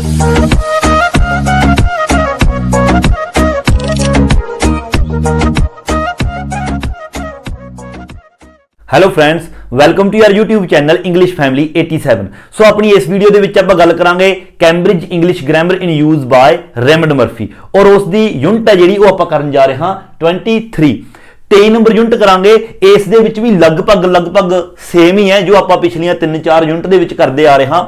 Hello friends, welcome to your YouTube channel English family 87। So अपनी इस video ਦੇ ਵਿੱਚ ਆਪਾਂ ਗੱਲ ਕਰਾਂਗੇ Cambridge English grammar in use by Raymond Murphy ਔਰ ਉਸ ਦੀ ਯੂਨਿਟ ਹੈ ਜਿਹੜੀ ਉਹ ਆਪਾਂ ਕਰਨ ਜਾ ਰਹੇ ਹਾਂ 23 ਨੰਬਰ ਯੂਨਿਟ ਕਰਾਂਗੇ। ਇਸ ਦੇ ਵਿੱਚ ਵੀ ਲਗਭਗ ਸੇਮ ਹੀ ਹੈ ਜੋ ਆਪਾਂ ਪਿਛਲੀਆਂ 3-4 ਯੂਨਿਟ ਦੇ ਵਿੱਚ ਕਰਦੇ ਆ ਰਹੇ ਹਾਂ।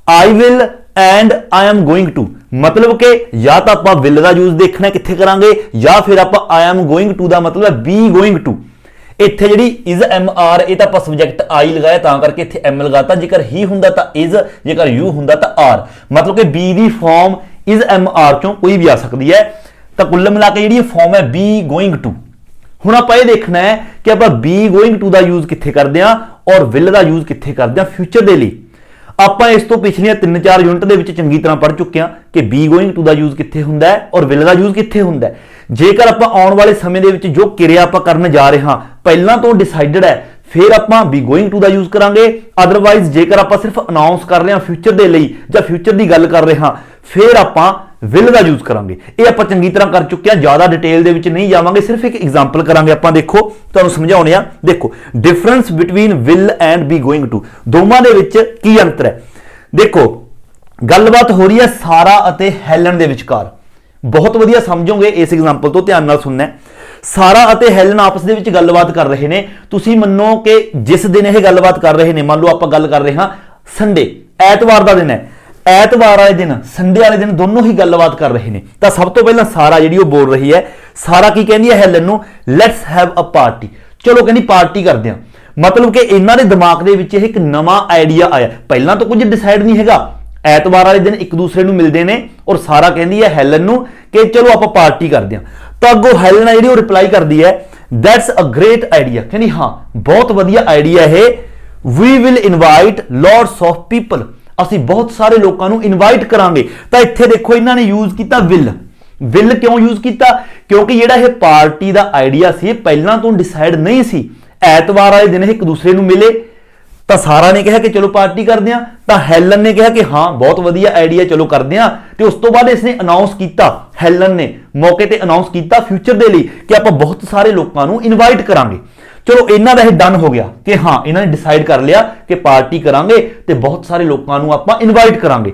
I will and I am going to मतलब कि या तो आप विल का यूज देखना कित्थे करांगे या फिर आप आई एम गोइंग टू का मतलब बी गोइंग टू। इत्थे जिहड़ी इज एम आर ये तो आप सबजैक्ट आई लगाया तां करके इत्थे एम लगाता, जेकर ही हुंदा तां इज, जेकर यू हुंदा तां आर, मतलब कि be the form is am are चों कोई भी आ सकती है। तो कुल मिला के जिहड़ी फॉर्म है बी गोइंग टू। हुण आपां ये देखना है कि आपां बी गोइंग टू का यूज कित्थे करदे हां और विल का यूज कित्थे करदे हां फ्यूचर दे लई। ਆਪਾਂ ਇਸ ਤੋਂ ਪਿਛਲੀਆਂ 3-4 ਯੂਨਿਟ ਦੇ ਵਿੱਚ ਚੰਗੀ ਤਰ੍ਹਾਂ ਪੜ੍ਹ ਚੁੱਕੇ ਹਾਂ ਕਿ ਬੀ ਗੋਇੰਗ ਟੂ ਦਾ ਯੂਜ਼ ਕਿੱਥੇ ਹੁੰਦਾ ਹੈ ਔਰ ਵਿਲ ਦਾ ਯੂਜ਼ ਕਿੱਥੇ ਹੁੰਦਾ ਹੈ। ਜੇਕਰ ਆਪਾਂ ਆਉਣ ਵਾਲੇ ਸਮੇਂ ਦੇ ਵਿੱਚ ਜੋ ਕਿਰਿਆ ਆਪਾਂ ਕਰਨ ਜਾ ਰਹੇ ਹਾਂ ਪਹਿਲਾਂ ਤੋਂ ਡਿਸਾਈਡਡ ਹੈ ਫਿਰ ਆਪਾਂ ਬੀ ਗੋਇੰਗ ਟੂ ਦਾ ਯੂਜ਼ ਕਰਾਂਗੇ। ਅਦਰਵਾਈਜ਼ ਜੇਕਰ ਆਪਾਂ ਸਿਰਫ ਅਨਾਉਂਸ ਕਰ ਰਹੇ ਹਾਂ ਫਿਊਚਰ ਦੇ ਲਈ ਜਾਂ ਫਿਊਚਰ ਦੀ ਗੱਲ ਕਰ ਰਹੇ ਹਾਂ ਫਿਰ ਆਪਾਂ ਵਿਲ ਦਾ ਯੂਜ਼ ਕਰਾਂਗੇ। ਇਹ ਆਪਾਂ ਚੰਗੀ ਤਰ੍ਹਾਂ ਕਰ ਚੁੱਕੇ ਹਾਂ, ਜ਼ਿਆਦਾ ਡਿਟੇਲ ਦੇ ਵਿੱਚ ਨਹੀਂ ਜਾਵਾਂਗੇ, ਸਿਰਫ ਇੱਕ ਐਗਜ਼ਾਮਪਲ ਕਰਾਂਗੇ ਆਪਾਂ। ਦੇਖੋ ਤੁਹਾਨੂੰ ਸਮਝਾਉਣੇ ਆ। ਦੇਖੋ difference between will and be going to, ਦੋਵਾਂ ਦੇ ਵਿੱਚ ਕੀ ਅੰਤਰ ਹੈ। ਦੇਖੋ ਗੱਲਬਾਤ ਹੋ ਰਹੀ ਹੈ ਸਾਰਾ ਅਤੇ ਹੈਲਨ ਦੇ ਵਿਚਕਾਰ। ਬਹੁਤ ਵਧੀਆ ਸਮਝੋਗੇ ਇਸ ਐਗਜ਼ਾਮਪਲ ਤੋਂ, ਧਿਆਨ ਨਾਲ ਸੁਣਨਾ। ਸਾਰਾ ਅਤੇ ਹੈਲਨ ਆਪਸ ਦੇ ਵਿੱਚ ਗੱਲਬਾਤ ਕਰ ਰਹੇ ਨੇ। ਤੁਸੀਂ ਮੰਨੋ ਕਿ ਜਿਸ ਦਿਨ ਇਹ ਗੱਲਬਾਤ ਕਰ ਰਹੇ ਨੇ, ਮੰਨ ਲਓ ਆਪਾਂ ਗੱਲ ਕਰ ਰਹੇ ਹਾਂ ਸੰਡੇ, ਐਤਵਾਰ ਦਾ ਦਿਨ ਹੈ, ਐਤਵਾਰ ਵਾਲੇ ਦਿਨ ਸੰਡੇ ਵਾਲੇ ਦਿਨ ਦੋਨੋਂ ਹੀ ਗੱਲਬਾਤ ਕਰ ਰਹੇ ਨੇ। ਤਾਂ ਸਭ ਤੋਂ ਪਹਿਲਾਂ ਸਾਰਾ ਜਿਹੜੀ ਉਹ ਬੋਲ ਰਹੀ ਹੈ, ਸਾਰਾ ਕੀ ਕਹਿੰਦੀ ਹੈ ਹੈਲਨ ਨੂੰ, ਲੈਟਸ ਹੈਵ ਅ ਪਾਰਟੀ, ਚਲੋ ਕਹਿੰਦੀ ਪਾਰਟੀ ਕਰਦੇ ਹਾਂ। मतलब कि इन्हां दे दिमाग दे विच एक नवां आइडिया आया, पहलां तो कुछ डिसाइड नहीं हैगा। ऐतवार वाले दिन एक दूसरे नूं मिलदे ने और सारा कहंदी है हैलन नूं कि चलो आपां पार्टी करदे हां। तो अगों हैलन जिहड़ी ओह रिप्लाई करदी है दैट्स अ ग्रेट आइडिया, कहंदी हां बहुत वधिया आइडिया है। We will invite lots of people, असीं बहुत सारे लोकां नूं इनवाइट करांगे। तो इत्थे देखो इन्हां ने यूज कीता विल। विल क्यों यूज कीता? क्योंकि जिहड़ा इह पार्टी दा आइडिया सी पहलां तो डिसाइड नहीं सी। ਐਤਵਾਰ ਵਾਲੇ ਦਿਨ ਇੱਕ ਦੂਸਰੇ ਨੂੰ ਮਿਲੇ ਤਾਂ ਸਾਰਾ ਨੇ ਕਿਹਾ ਕਿ ਚਲੋ ਪਾਰਟੀ ਕਰਦੇ ਆ, ਤਾਂ ਹੈਲਨ ਨੇ ਕਿਹਾ ਕਿ ਹਾਂ ਬਹੁਤ ਵਧੀਆ ਆਈਡੀਆ, ਚਲੋ ਕਰਦੇ ਆ। ਤੇ ਉਸ ਤੋਂ ਬਾਅਦ ਇਸਨੇ ਅਨਾਉਂਸ ਕੀਤਾ, ਹੈਲਨ ਨੇ ਮੌਕੇ ਤੇ ਅਨਾਉਂਸ ਕੀਤਾ ਫਿਊਚਰ ਦੇ ਲਈ ਕਿ ਆਪਾਂ ਬਹੁਤ ਸਾਰੇ ਲੋਕਾਂ ਨੂੰ ਇਨਵਾਈਟ ਕਰਾਂਗੇ। ਚਲੋ ਇਹਨਾਂ ਦਾ ਇਹ ਡਨ ਹੋ ਗਿਆ ਕਿ ਹਾਂ ਇਹਨਾਂ ਨੇ ਡਿਸਾਈਡ ਕਰ ਲਿਆ ਕਿ ਪਾਰਟੀ ਕਰਾਂਗੇ ਤੇ ਬਹੁਤ ਸਾਰੇ ਲੋਕਾਂ ਨੂੰ ਆਪਾਂ ਇਨਵਾਈਟ ਕਰਾਂਗੇ।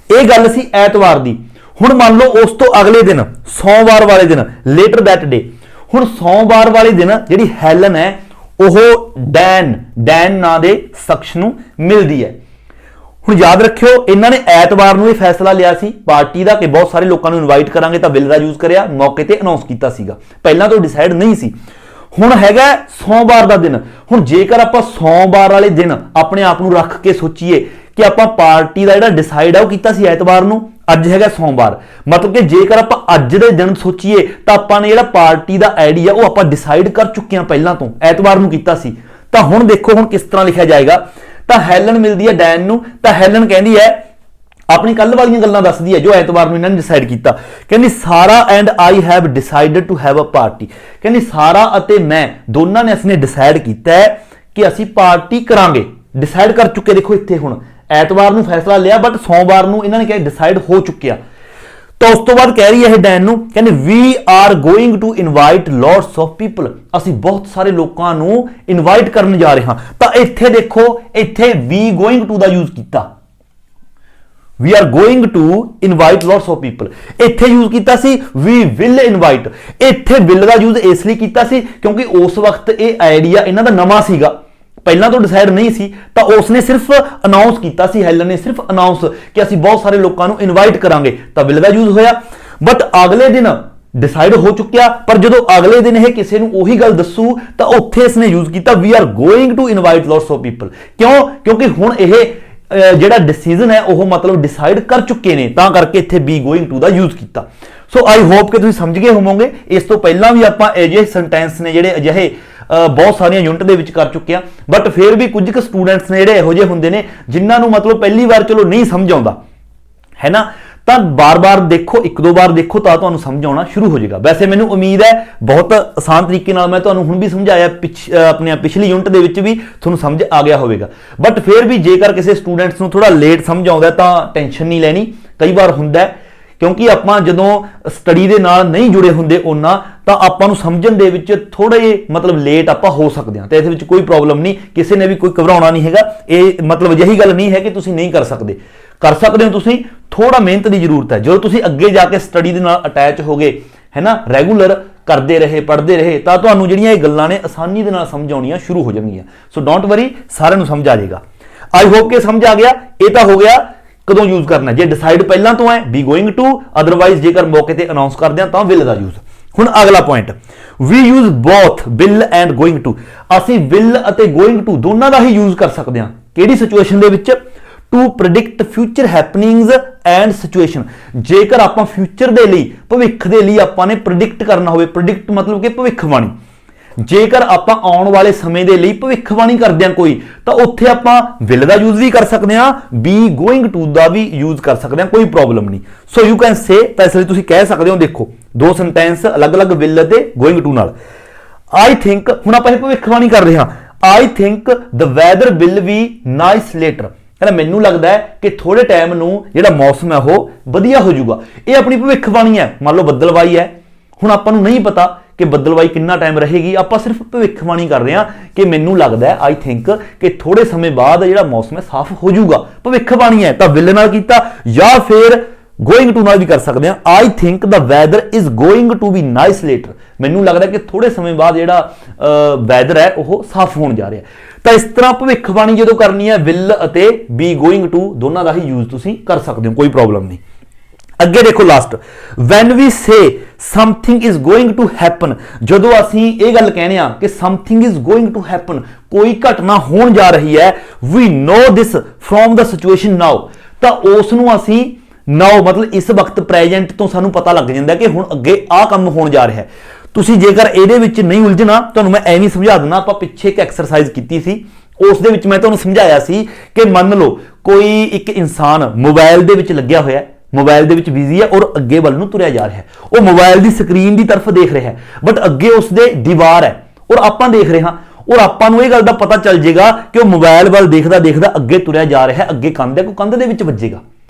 ਇਹ ਗੱਲ ਸੀ ਐਤਵਾਰ ਦੀ। ਹੁਣ ਮੰਨ ਲਓ ਉਸ ਤੋਂ ਅਗਲੇ ਦਿਨ ਸੋਮਵਾਰ ਵਾਲੇ ਦਿਨ, ਲੇਟਰ ਦੈਟ ਡੇ, ਹੁਣ ਸੋਮਵਾਰ ਵਾਲੇ ਦਿਨ ਜਿਹੜੀ ਹੈਲਨ ਹੈ ਉਹ ਡੈਨ ਨਾਂ ਦੇ ਸ਼ਖਸ ਨੂੰ ਮਿਲਦੀ ਹੈ। ਹੁਣ ਯਾਦ ਰੱਖਿਓ ਇਹਨਾਂ ਨੇ ਐਤਵਾਰ ਨੂੰ ਇਹ ਫੈਸਲਾ ਲਿਆ ਸੀ ਪਾਰਟੀ ਦਾ ਕਿ ਬਹੁਤ ਸਾਰੇ ਲੋਕਾਂ ਨੂੰ ਇਨਵਾਈਟ ਕਰਾਂਗੇ, ਤਾਂ ਵਿਲ ਦਾ ਯੂਜ਼ ਕਰਿਆ, ਮੌਕੇ ਤੇ ਅਨਾਉਂਸ ਕੀਤਾ ਸੀਗਾ, ਪਹਿਲਾਂ ਤੋਂ ਡਿਸਾਈਡ ਨਹੀਂ ਸੀ। ਹੁਣ ਹੈਗਾ ਸੋਮਵਾਰ ਦਾ ਦਿਨ। ਹੁਣ ਜੇਕਰ ਆਪਾਂ ਸੋਮਵਾਰ ਵਾਲੇ ਦਿਨ ਆਪਣੇ ਆਪ ਨੂੰ ਰੱਖ ਕੇ ਸੋਚੀਏ ਕਿ ਆਪਾਂ ਪਾਰਟੀ ਦਾ ਜਿਹੜਾ ਡਿਸਾਈਡ ਆ ਉਹ ਕੀਤਾ ਸੀ ਐਤਵਾਰ ਨੂੰ, ਅੱਜ ਹੈਗਾ ਸੋਮਵਾਰ, मतलब कि जेकर आप अज दे दिन सोचीए तो आपने जिहड़ा पार्टी का आइडिया वो आप डिसाइड कर चुके हैं पहला तो, ऐतवार नूं कीता सी। तो हुण देखो हुण किस तरह लिखा जाएगा। तो हैलन मिलती है डैन नूं, तो हैलन कहती है अपनी कल वाली गल्लां दसदी है जो ऐतवार नूं इन्हां ने डिसाइड कीता। कहंदी Sara and I have decided to have a party, कहंदी सारा अते मैं दोनों ने असने डिसाइड कीता है कि असीं पार्टी करांगे। डिसाइड कर चुके, देखो इत्थे हुण ऐतवार नूं फैसला लिया बट सोमवार नूं इन्हां ने कहा डिसाइड हो चुकिया। तो उस तो बाद कह रही है डैन नूं, कहंदी we are going to invite lots of people, असीं बहुत सारे लोकां नूं इनवाइट करन जा रहे हां। तो इत्थे देखो इत्थे वी गोइंग टू दा यूज कीता, we are going to invite lots of people. इत्थे यूज कीता सी वी विल इनवाइट, इत्थे विल दा यूज इसलिए कीता सी क्योंकि उस वक्त ये आइडिया इन्हां दा नवां सीगा, पहला तो डिसाइड नहीं सी। तो उसने सिर्फ अनाउंस किया सी, हैलन ने सिर्फ अनाउंस कि असीं बहुत सारे लोगों को इनवाइट करांगे, तो विल दा यूज होया। बट अगले दिन डिसाइड हो चुकिया, पर जो अगले दिन यह किसी को उही गल दसू तो उत्थे इसने यूज किया we are going to invite lots of people. क्यों? क्योंकि हुण यह जिहड़ा डिसीजन है वह मतलब डिसाइड कर चुके हैं, तां करके इत्थे बी गोइंग टू दा यूज किया। सो आई होप कि तुसीं समझ गए होवोगे। इस तो पहला भी आपां अजिहे सेंटेंस ने जिहड़े अजिहे बहुत सारिया यूनिट दे विच कर चुके हैं, बट फिर भी कुछ स्टूडेंट्स ने जिहड़े इहो जिहे हुंदे ने जिन्हां नूं मतलब पहली बार चलो नहीं समझ आउंदा है ना। ਤਾਂ ਬਾਰ-ਬਾਰ ਦੇਖੋ, ਇੱਕ ਦੋ ਵਾਰ ਦੇਖੋ ਤਾਂ ਤੁਹਾਨੂੰ ਸਮਝ ਆਉਣਾ ਸ਼ੁਰੂ ਹੋ ਜਾਏਗਾ। ਵੈਸੇ ਮੈਨੂੰ ਉਮੀਦ ਹੈ ਬਹੁਤ ਆਸਾਨ ਤਰੀਕੇ ਨਾਲ ਮੈਂ ਤੁਹਾਨੂੰ ਹੁਣ ਵੀ ਸਮਝਾਇਆ, ਆਪਣੇ ਪਿਛਲੀ ਯੂਨਿਟ ਦੇ ਵਿੱਚ ਵੀ ਤੁਹਾਨੂੰ ਸਮਝ ਆ ਗਿਆ ਹੋਵੇਗਾ। ਬਟ ਫਿਰ ਵੀ ਜੇਕਰ ਕਿਸੇ ਸਟੂਡੈਂਟਸ ਨੂੰ ਥੋੜਾ ਲੇਟ ਸਮਝ ਆਉਂਦਾ ਤਾਂ ਟੈਨਸ਼ਨ ਨਹੀਂ ਲੈਣੀ, ਕਈ ਵਾਰ ਹੁੰਦਾ ਕਿਉਂਕਿ ਆਪਾਂ ਜਦੋਂ ਸਟੱਡੀ ਦੇ ਨਾਲ ਨਹੀਂ ਜੁੜੇ ਹੁੰਦੇ ਉਹਨਾਂ ਤਾਂ ਆਪਾਂ ਨੂੰ ਸਮਝਣ ਦੇ ਵਿੱਚ ਥੋੜੇ ਮਤਲਬ ਲੇਟ ਆਪਾਂ ਹੋ ਸਕਦੇ ਹਾਂ, ਤੇ ਇਸ ਵਿੱਚ ਕੋਈ ਪ੍ਰੋਬਲਮ ਨਹੀਂ, ਕਿਸੇ ਨੇ ਵੀ ਕੋਈ ਘਬਰਾਉਣਾ ਨਹੀਂ ਹੈਗਾ। ਇਹ ਮਤਲਬ ਅਜਿਹੀ ਗੱਲ ਨਹੀਂ ਹੈ ਕਿ ਤੁਸੀਂ ਨਹੀਂ ਕਰ ਸਕਦੇ ਹੋ, ਤੁਸੀਂ ਥੋੜਾ ਮਿਹਨਤ ਦੀ ਜ਼ਰੂਰਤ ਹੈ। ਜਦੋਂ ਤੁਸੀਂ ਅੱਗੇ ਜਾ ਕੇ ਸਟੱਡੀ ਦੇ ਨਾਲ ਅਟੈਚ ਹੋ ਗਏ ਹੈ ਨਾ, ਰੈਗੂਲਰ ਕਰਦੇ ਰਹੇ, ਪੜ੍ਹਦੇ ਰਹੇ, ਤਾਂ ਤੁਹਾਨੂੰ ਜਿਹੜੀਆਂ ਇਹ ਗੱਲਾਂ ਨੇ ਆਸਾਨੀ ਦੇ ਨਾਲ ਸਮਝ ਆਉਣੀਆਂ ਸ਼ੁਰੂ ਹੋ ਜਾਣਗੀਆਂ। ਸੋ ਡੋਂਟ ਵਰੀ, ਸਾਰਿਆਂ ਨੂੰ ਸਮਝ ਆ ਜਾਏਗਾ। ਆਈ ਹੋਪ ਕਿ ਸਮਝ ਆ ਗਿਆ। ਇਹ ਤਾਂ ਹੋ ਗਿਆ ਕਦੋਂ ਯੂਜ਼ ਕਰਨਾ, ਜੇ ਡਿਸਾਈਡ ਪਹਿਲਾਂ ਤੋਂ ਹੈ ਬੀ ਗੋਇੰਗ ਟੂ, ਅਦਰਵਾਈਜ਼ ਜੇਕਰ ਮੌਕੇ ਤੇ ਅਨਾਉਂਸ ਕਰਦੇ ਆ ਤਾਂ ਵਿਲ ਦਾ ਯੂਜ਼। ਹੁਣ ਅਗਲਾ point, we use both will and going to. ਅਸੀਂ ਵਿਲ ਅਤੇ ਗੋਇੰਗ ਟੂ ਦੋਨਾਂ ਦਾ ਹੀ ਯੂਜ਼ ਕਰ ਸਕਦੇ ਹਾਂ। ਕਿਹੜੀ ਸਿਚੁਏਸ਼ਨ ਦੇ ਵਿੱਚ? To predict future happenings and situation. ਜੇਕਰ ਆਪਾਂ ਫਿਊਚਰ ਦੇ ਲਈ, ਭਵਿੱਖ ਦੇ ਲਈ ਆਪਾਂ ਨੇ ਪ੍ਰੈਡਿਕਟ ਕਰਨਾ ਹੋਵੇ, ਪ੍ਰੈਡਿਕਟ ਮਤਲਬ ਕਿ ਭਵਿੱਖਬਾਣੀ, ਜੇਕਰ ਆਪਾਂ ਆਉਣ ਵਾਲੇ ਸਮੇਂ ਦੇ ਲਈ ਭਵਿੱਖਬਾਣੀ ਕਰਦੇ ਹਾਂ ਕੋਈ, ਤਾਂ ਉੱਥੇ ਆਪਾਂ ਵਿਲ ਦਾ ਯੂਜ਼ ਵੀ ਕਰ ਸਕਦੇ ਹਾਂ, ਬੀ ਗੋਇੰਗ ਟੂ ਦਾ ਵੀ ਯੂਜ਼ ਕਰ ਸਕਦੇ ਹਾਂ, ਕੋਈ ਪ੍ਰੋਬਲਮ ਨਹੀਂ। ਸੋ ਯੂ ਕੈਨ ਸੇ, ਤਾਂ ਇਸ ਲਈ ਤੁਸੀਂ ਕਹਿ ਸਕਦੇ ਹੋ, ਦੇਖੋ ਦੋ ਸੈਂਟੈਂਸ ਅਲੱਗ-ਅਲੱਗ ਵਿਲ ਅਤੇ ਗੋਇੰਗ ਟੂ ਨਾਲ। ਆਈ ਥਿੰਕ, ਹੁਣ ਆਪਾਂ ਇਹ ਭਵਿੱਖਬਾਣੀ ਕਰ ਰਹੇ ਹਾਂ, I think the weather will be nice later. ਕਹਿੰਦਾ ਮੈਨੂੰ ਲੱਗਦਾ ਹੈ ਕਿ ਥੋੜੇ ਟਾਈਮ ਨੂੰ ਜਿਹੜਾ ਮੌਸਮ ਹੈ ਉਹ ਵਧੀਆ ਹੋ ਜਾਊਗਾ। ਇਹ ਆਪਣੀ ਭਵਿੱਖਬਾਣੀ ਹੈ। ਮੰਨ ਲਓ ਬੱਦਲਵਾਈ ਹੈ, ਹੁਣ ਆਪਾਂ ਨੂੰ ਨਹੀਂ ਪਤਾ ਕਿ ਬੱਦਲਵਾਈ ਕਿੰਨਾ ਟਾਈਮ ਰਹੇਗੀ, ਆਪਾਂ ਸਿਰਫ ਭਵਿੱਖਬਾਣੀ ਕਰ ਰਹੇ ਹਾਂ ਕਿ ਮੈਨੂੰ ਲੱਗਦਾ ਹੈ, ਆਈ ਥਿੰਕ, ਕਿ ਥੋੜੇ ਸਮੇਂ ਬਾਅਦ ਜਿਹੜਾ ਮੌਸਮ ਹੈ ਸਾਫ਼ ਹੋ ਜਾਊਗਾ। ਭਵਿੱਖਬਾਣੀ ਹੈ ਤਾਂ ਵਿਲ ਨਾਲ ਕੀਤਾ, ਜਾਂ ਫਿਰ ਗੋਇੰਗ ਟੂ ਨਾਲ ਵੀ ਕਰ ਸਕਦੇ ਹਾਂ। I think the weather is going to be nice later. ਮੈਨੂੰ ਲੱਗਦਾ ਕਿ ਥੋੜੇ ਸਮੇਂ ਬਾਅਦ ਜਿਹੜਾ ਵੈਦਰ ਹੈ ਉਹ ਸਾਫ਼ ਹੋਣ ਜਾ ਰਿਹਾ। ਤਾਂ ਇਸ ਤਰ੍ਹਾਂ ਭਵਿੱਖਬਾਣੀ ਜਦੋਂ ਕਰਨੀ ਹੈ, ਵਿਲ ਅਤੇ ਬੀ ਗੋਇੰਗ ਟੂ ਦੋਨਾਂ ਦਾ ਹੀ ਯੂਜ਼ ਤੁਸੀਂ ਕਰ ਸਕਦੇ ਹੋ, ਕੋਈ ਪ੍ਰੋਬਲਮ ਨਹੀਂ। ਅੱਗੇ ਦੇਖੋ last, when we say something is going to happen. ਜਦੋਂ ਅਸੀਂ ਇਹ ਗੱਲ ਕਹਿੰਦੇ ਆ ਕਿ something is going to happen, ਕੋਈ ਘਟਨਾ ਹੋਣ ਜਾ ਰਹੀ ਹੈ, ਵੀ ਨੋ ਦਿਸ ਫਰੋਮ ਦਾ ਸਿਚੁਏਸ਼ਨ ਨਾਓ, ਤਾਂ ਉਸ ਨੂੰ ਅਸੀਂ ਨਾਓ ਮਤਲਬ ਇਸ ਵਕਤ ਪ੍ਰੈਜ਼ੈਂਟ ਤੋਂ ਸਾਨੂੰ ਪਤਾ ਲੱਗ ਜਾਂਦਾ ਕਿ ਹੁਣ ਅੱਗੇ ਆਹ ਕੰਮ ਹੋਣ ਜਾ ਰਿਹਾ ਹੈ। ਤੁਸੀਂ ਜੇਕਰ ਇਹਦੇ ਵਿੱਚ ਨਹੀਂ ਉਲਝਣਾ, ਤੁਹਾਨੂੰ ਮੈਂ ਐਵੇਂ ਸਮਝਾ ਦਿੰਦਾ। ਆਪਾਂ ਪਿੱਛੇ ਇੱਕ ਐਕਸਰਸਾਈਜ਼ ਕੀਤੀ ਸੀ, ਉਸ ਦੇ ਵਿੱਚ ਮੈਂ ਤੁਹਾਨੂੰ ਸਮਝਾਇਆ ਸੀ ਕਿ ਮੰਨ ਲਓ ਕੋਈ ਇੱਕ ਇਨਸਾਨ ਮੋਬਾਈਲ ਦੇ ਵਿੱਚ ਲੱਗਿਆ ਹੋਇਆ ਹੈ, ਮੋਬਾਈਲ ਦੇ ਵਿੱਚ ਬਿਜ਼ੀ ਹੈ ਔਰ ਅੱਗੇ ਵੱਲ ਨੂੰ ਤੁਰਿਆ ਜਾ ਰਿਹਾ ਹੈ। ਉਹ ਮੋਬਾਈਲ ਦੀ ਸਕਰੀਨ ਦੀ ਤਰਫ ਦੇਖ ਰਿਹਾ ਹੈ, ਬਟ ਅੱਗੇ ਉਸਦੇ ਦੀਵਾਰ ਹੈ ਔਰ ਆਪਾਂ ਦੇਖ ਰਹੇ ਹਾਂ, ਔਰ ਆਪਾਂ ਨੂੰ ਇਹ ਗੱਲ ਦਾ ਪਤਾ ਚੱਲ ਜਾਏਗਾ ਕਿ ਉਹ ਮੋਬਾਈਲ ਵੱਲ ਦੇਖਦਾ ਦੇਖਦਾ ਅੱਗੇ ਤੁਰਿਆ ਜਾ ਰਿਹਾ ਹੈ, ਅੱਗੇ ਕੰਧ ਹੈ, ਕੋਈ ਕੰਧ ਦੇ ਵਿੱਚ ਵੱਜੇਗਾ।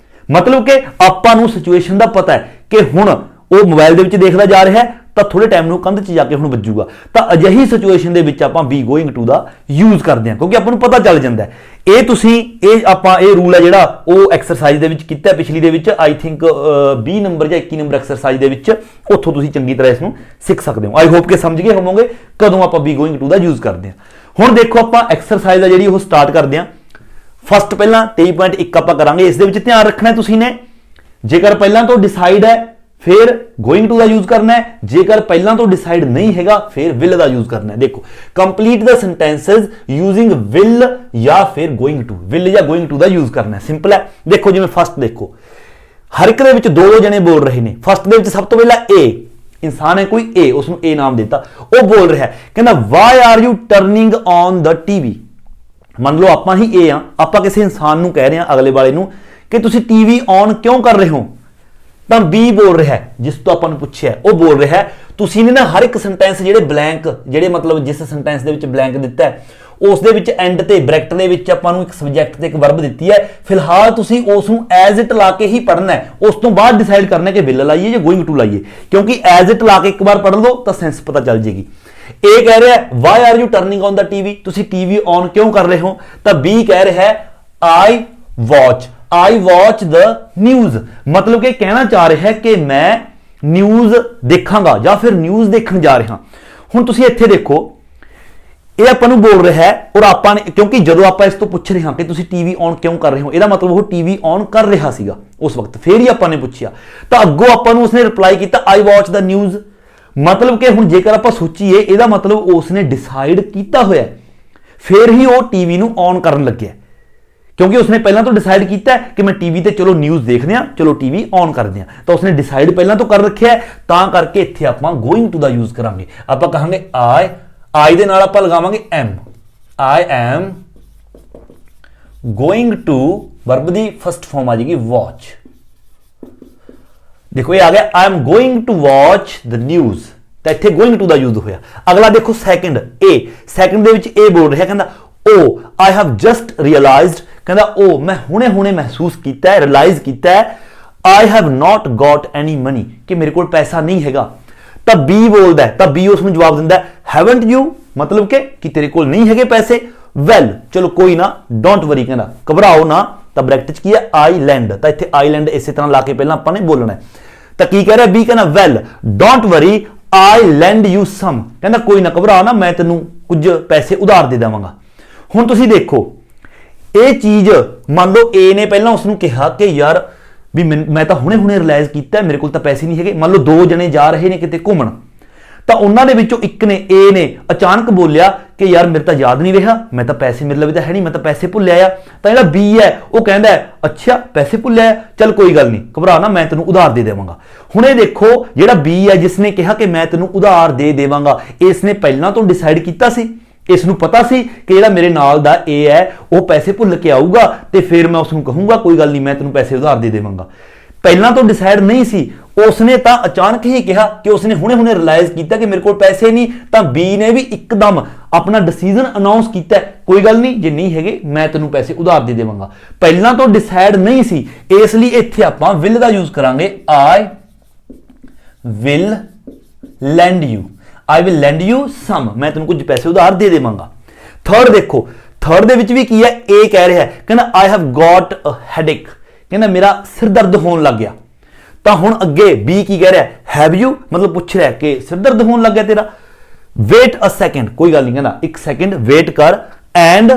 ਮਤਲਬ ਕਿ ਆਪਾਂ ਨੂੰ ਸਿਚੁਏਸ਼ਨ ਦਾ ਪਤਾ ਹੈ ਕਿ ਹੁਣ ਉਹ ਮੋਬਾਈਲ ਦੇ ਵਿੱਚ ਦੇਖਦਾ ਜਾ ਰਿਹਾ ਹੈ, ਤਾਂ ਥੋੜੇ ਟਾਈਮ ਨੂੰ ਕੰਧ 'ਚ ਜਾ ਕੇ ਹੁਣ ਵੱਜੂਗਾ। ਤਾਂ ਅਜਿਹੀ ਸਿਚੁਏਸ਼ਨ ਦੇ ਵਿੱਚ ਆਪਾਂ ਬੀ ਗੋਇੰਗ ਟੂ ਦਾ ਯੂਜ਼ ਕਰਦੇ ਹਾਂ, ਕਿਉਂਕਿ ਆਪਾਂ ਨੂੰ ਪਤਾ ਚੱਲ ਜਾਂਦਾ ਹੈ। ਇਹ ਤੁਸੀਂ ਇਹ ਰੂਲ ਹੈ ਜਿਹੜਾ ਉਹ ਐਕਸਰਸਾਈਜ਼ ਦੇ ਵਿੱਚ ਕੀਤਾ ਪਿਛਲੀ ਦੇ ਵਿੱਚ, ਆਈ ਥਿੰਕ 20 ਨੰਬਰ ਜਾਂ 21 ਨੰਬਰ ਐਕਸਰਸਾਈਜ਼ ਦੇ ਵਿੱਚ, ਉੱਥੋਂ ਤੁਸੀਂ ਚੰਗੀ ਤਰ੍ਹਾਂ ਇਸ ਨੂੰ ਸਿੱਖ ਸਕਦੇ ਹੋ। ਆਈ ਹੋਪ ਕਿ ਸਮਝ ਗਏ ਹੋਵੋਗੇ ਕਦੋਂ ਆਪਾਂ ਬੀ ਗੋਇੰਗ ਟੂ ਦਾ ਯੂਜ਼ ਕਰਦੇ ਹਾਂ। ਹੁਣ ਦੇਖੋ ਆਪਾਂ ਐਕਸਰਸਾਈਜ਼ ਆ ਜਿਹੜੀ ਉਹ ਸਟਾਰਟ ਕਰਦੇ ਹਾਂ। ਫਸਟ ਪਹਿਲਾਂ 23.1 ਆਪਾਂ ਕਰਾਂਗੇ। ਇਸ ਦੇ ਵਿੱਚ ਧਿਆਨ ਰੱਖਣਾ ਤੁਸੀਂ ਨੇ, ਜੇਕਰ ਪਹਿਲਾਂ ਤੋਂ ਡਿਸਾਈਡ ਹੈ ਫਿਰ ਗੋਇੰਗ ਟੂ ਦਾ ਯੂਜ਼ ਕਰਨਾ ਹੈ, ਜੇਕਰ ਪਹਿਲਾਂ ਤੋਂ ਡਿਸਾਈਡ ਨਹੀਂ ਹੈਗਾ ਫਿਰ ਵਿਲ ਦਾ ਯੂਜ਼ ਕਰਨਾ ਹੈ। ਦੇਖੋ, complete the sentences using will ਜਾਂ ਫਿਰ ਗੋਇੰਗ ਟੂ, ਵਿਲ ਜਾਂ ਗੋਇੰਗ ਟੂ ਦਾ ਯੂਜ਼ ਕਰਨਾ ਹੈ। ਸਿੰਪਲ ਹੈ। ਦੇਖੋ ਜਿਵੇਂ ਫਸਟ ਦੇਖੋ, ਹਰ ਇੱਕ ਦੇ ਵਿੱਚ ਦੋ ਜਣੇ ਬੋਲ ਰਹੇ ਨੇ। ਫਸਟ ਦੇ ਵਿੱਚ ਸਭ ਤੋਂ ਪਹਿਲਾਂ ਏ ਇਨਸਾਨ ਹੈ, ਕੋਈ ਏ, ਉਸ ਨੂੰ ਏ ਨਾਮ ਦਿੱਤਾ, ਉਹ ਬੋਲ ਰਿਹਾ ਹੈ, ਕਹਿੰਦਾ why are you turning on the TV. ਮੰਨ ਲਓ ਆਪਾਂ ਹੀ ਏ ਆ, ਆਪਾਂ ਕਿਸੇ ਇਨਸਾਨ ਨੂੰ ਕਹਿ ਰਹੇ ਹਾਂ ਅਗਲੇ ਵਾਲੇ ਨੂੰ ਕਿ ਤੁਸੀਂ ਟੀਵੀ ਔਨ ਕਿਉਂ ਕਰ ਰਹੇ ਹੋ, ਤਾਂ ਬੀ ਬੋਲ ਰਿਹਾ ਹੈ, ਜਿਸ ਤੋਂ ਆਪਾਂ ਨੂੰ ਪੁੱਛਿਆ ਉਹ ਬੋਲ ਰਿਹਾ ਹੈ। ਤੁਸੀਂ ਨੇ ਨਾ ਹਰ ਇੱਕ ਸੈਂਟੈਂਸ ਜਿਹੜੇ ਮਤਲਬ ਜਿਸ ਸੈਂਟੈਂਸ ਦੇ ਵਿੱਚ ਬਲੈਂਕ ਦਿੱਤਾ ਹੈ ਉਸ ਦੇ ਵਿੱਚ ਐਂਡ ਤੇ ਬ੍ਰੈਕਟ ਦੇ ਵਿੱਚ ਆਪਾਂ ਨੂੰ ਇੱਕ ਸਬਜੈਕਟ ਤੇ ਇੱਕ ਵਰਬ ਦਿੱਤੀ ਹੈ। ਫਿਲਹਾਲ ਤੁਸੀਂ ਉਸ ਨੂੰ ਐਜ਼ ਇਟ ਲਾ ਕੇ ਹੀ ਪੜ੍ਹਨਾ ਹੈ, ਉਸ ਤੋਂ ਬਾਅਦ ਡਿਸਾਈਡ ਕਰਨਾ ਕਿ ਵਿਲ ਲਾਈਏ ਜਾਂ ਗੋਇੰਗ ਟੂ ਲਾਈਏ, ਕਿਉਂਕਿ ਐਜ਼ ਇਟ ਲਾ ਕੇ ਇੱਕ ਵਾਰ ਪੜ੍ਹ ਲਓ ਤਾਂ ਸੈਂਸ ਪਤਾ ਚੱਲ ਜੇਗੀ। ਇਹ ਕਹਿ ਰਿਹਾ why are you turning on the TV, ਤੁਸੀਂ ਟੀਵੀ ਔਨ ਕਿਉਂ ਕਰ ਰਹੇ ਹੋ, ਤਾਂ ਬੀ ਕਹਿ ਰਿਹਾ ਹੈ ਆਈ ਵਾਚ ਦ ਨਿਊਜ਼, ਮਤਲਬ ਕਿ ਕਹਿਣਾ ਚਾਹ ਰਿਹਾ ਹੈ ਕਿ ਮੈਂ ਨਿਊਜ਼ ਦੇਖਾਂਗਾ ਜਾਂ ਫਿਰ ਨਿਊਜ਼ ਦੇਖਣ ਜਾ ਰਿਹਾ। ਹੁਣ ਤੁਸੀਂ ਇੱਥੇ ਦੇਖੋ, ਇਹ ਆਪਾਂ ਨੂੰ ਬੋਲ ਰਿਹਾ ਹੈ ਔਰ ਆਪਾਂ ਨੇ, ਕਿਉਂਕਿ ਜਦੋਂ ਆਪਾਂ ਇਸ ਤੋਂ ਪੁੱਛ ਰਹੇ ਹਾਂ ਕਿ ਤੁਸੀਂ ਟੀਵੀ ਔਨ ਕਿਉਂ ਕਰ ਰਹੇ ਹੋ, ਇਹਦਾ ਮਤਲਬ ਉਹ ਟੀਵੀ ਔਨ ਕਰ ਰਿਹਾ ਸੀਗਾ ਉਸ ਵਕਤ, ਫਿਰ ਹੀ ਆਪਾਂ ਨੇ ਪੁੱਛਿਆ। ਤਾਂ ਅੱਗੋਂ ਆਪਾਂ ਨੂੰ ਉਸਨੇ ਰਿਪਲਾਈ ਕੀਤਾ ਆਈ ਵਾਚ ਦਾ ਨਿਊਜ਼, ਮਤਲਬ ਕਿ ਹੁਣ ਜੇਕਰ ਆਪਾਂ ਸੋਚੀਏ ਇਹਦਾ ਮਤਲਬ ਉਸਨੇ ਡਿਸਾਈਡ ਕੀਤਾ ਹੋਇਆ ਫਿਰ ਹੀ ਉਹ ਟੀਵੀ ਨੂੰ ਔਨ ਕਰਨ ਲੱਗਿਆ, ਕਿਉਂਕਿ ਉਸਨੇ ਪਹਿਲਾਂ ਤੋਂ ਡਿਸਾਈਡ ਕੀਤਾ ਕਿ ਮੈਂ ਟੀਵੀ ਤੇ ਚਲੋ ਨਿਊਜ਼ ਦੇਖਦੇ ਹਾਂ, ਚਲੋ ਟੀਵੀ ਔਨ ਕਰਦੇ ਹਾਂ, ਤਾਂ ਉਸਨੇ ਡਿਸਾਈਡ ਪਹਿਲਾਂ ਤੋਂ ਕਰ ਰੱਖਿਆ, ਤਾਂ ਕਰਕੇ ਇੱਥੇ ਆਪਾਂ ਗੋਇੰਗ ਟੂ ਦਾ ਯੂਜ਼ ਕਰਾਂਗੇ। ਆਪਾਂ ਕਹਾਂਗੇ ਆਈ ਦੇ ਨਾਲ ਆਪਾਂ ਲਗਾਵਾਂਗੇ am, I am going to, verb ਦੀ ਫਸਟ ਫਾਰਮ ਆ ਜਾਏਗੀ ਵਾਚ, देखो ये आ गया I am going to watch the news, तो इत्थे गोइंग टू दा यूज होया। अगला देखो सैकंड ए, सैकंड दे विच ए बोल रहा कहंदा ओ आई हैव जस्ट रियलाइज्ड, कहंदा ओ मैं हुणे हुणे महसूस कीता है, रियलाइज कीता है, I have not got any money, कि मेरे कोल पैसा नहीं हैगा। तो बी बोलदा है, तो बी उसनूं जवाब दिंदा है हैवंट यू, मतलब कि तेरे कोल नहीं हैगे पैसे। वैल चलो कोई ना, डोंट वरी, कहंदा घबराओ ना। तो ब्रैकेट की है आईलैंड, तो इत्थे आईलैंड इस तरह ला के पहला आपां ने बोलना है। तो की कह रहा बी, कहना well don't worry I lend you some, कहना कोई ना घबरा ना, मैं तेनों कुछ पैसे उधार दे देवांगा। हुण तुसीं देखो ये चीज मान लो ए ने पहला उसनूं कहा कि यार भी मैं तो हुणे हुणे रियलाइज कीता मेरे कोल तो पैसे नहीं है। मान लो दो जने जा रहे ने किते घूमण, तो उन्होंने विचों एक ने ए ने अचानक बोलिया कि यार मेरे तो याद नहीं रहा, मैं तो पैसे मेरे लवे तो है नहीं, मैं तो पैसे भुलिया। तो जिहड़ा बी है वह कहता है अच्छा पैसे भुलिया, चल कोई गल नहीं घबरा ना, मैं तेनों उधार दे देवांगा। हुणे देखो जिहड़ा बी है जिसने कहा कि मैं तेनों उधार दे देवांगा, इसने पहला तो डिसाइड कीता सी, इसनूं पता सी कि जिहड़ा मेरे नाल दा ए है वह पैसे भुल के आऊगा, तो फिर मैं उसनूं कहूंगा कोई गल नहीं मैं तेनों पैसे उधार दे देवांगा। पहला तो डिसाइड नहीं सी, उसने तो अचानक ही कहा कि उसने हुणे हुणे रियलाइज किया कि मेरे को पैसे नहीं, तो बी ने भी एकदम अपना डिसीजन अनाउंस किया कोई गल नहीं जे नहीं है मैं तेनों पैसे उधार दे देवांगा। पहला तो डिसाइड नहीं सी, इसलिए इत्थे आपां विल दा यूज करांगे, I will lend you, I will lend you some, मैं तेनों कुछ पैसे उधार दे देवांगा। थर्ड देखो, थर्ड दे विच भी की है, ए कह रहा है कहना I have got a headache, कहना मेरा सिर दर्द होने लग गया। तो हुण अगे बी की कह रहा है हैव यू, मतलब पूछ रहा है कि सिर दर्द होने लग गया तेरा। वेट अ सेकंड, कोई गल नहीं, कहना एक सेकंड वेट कर, एंड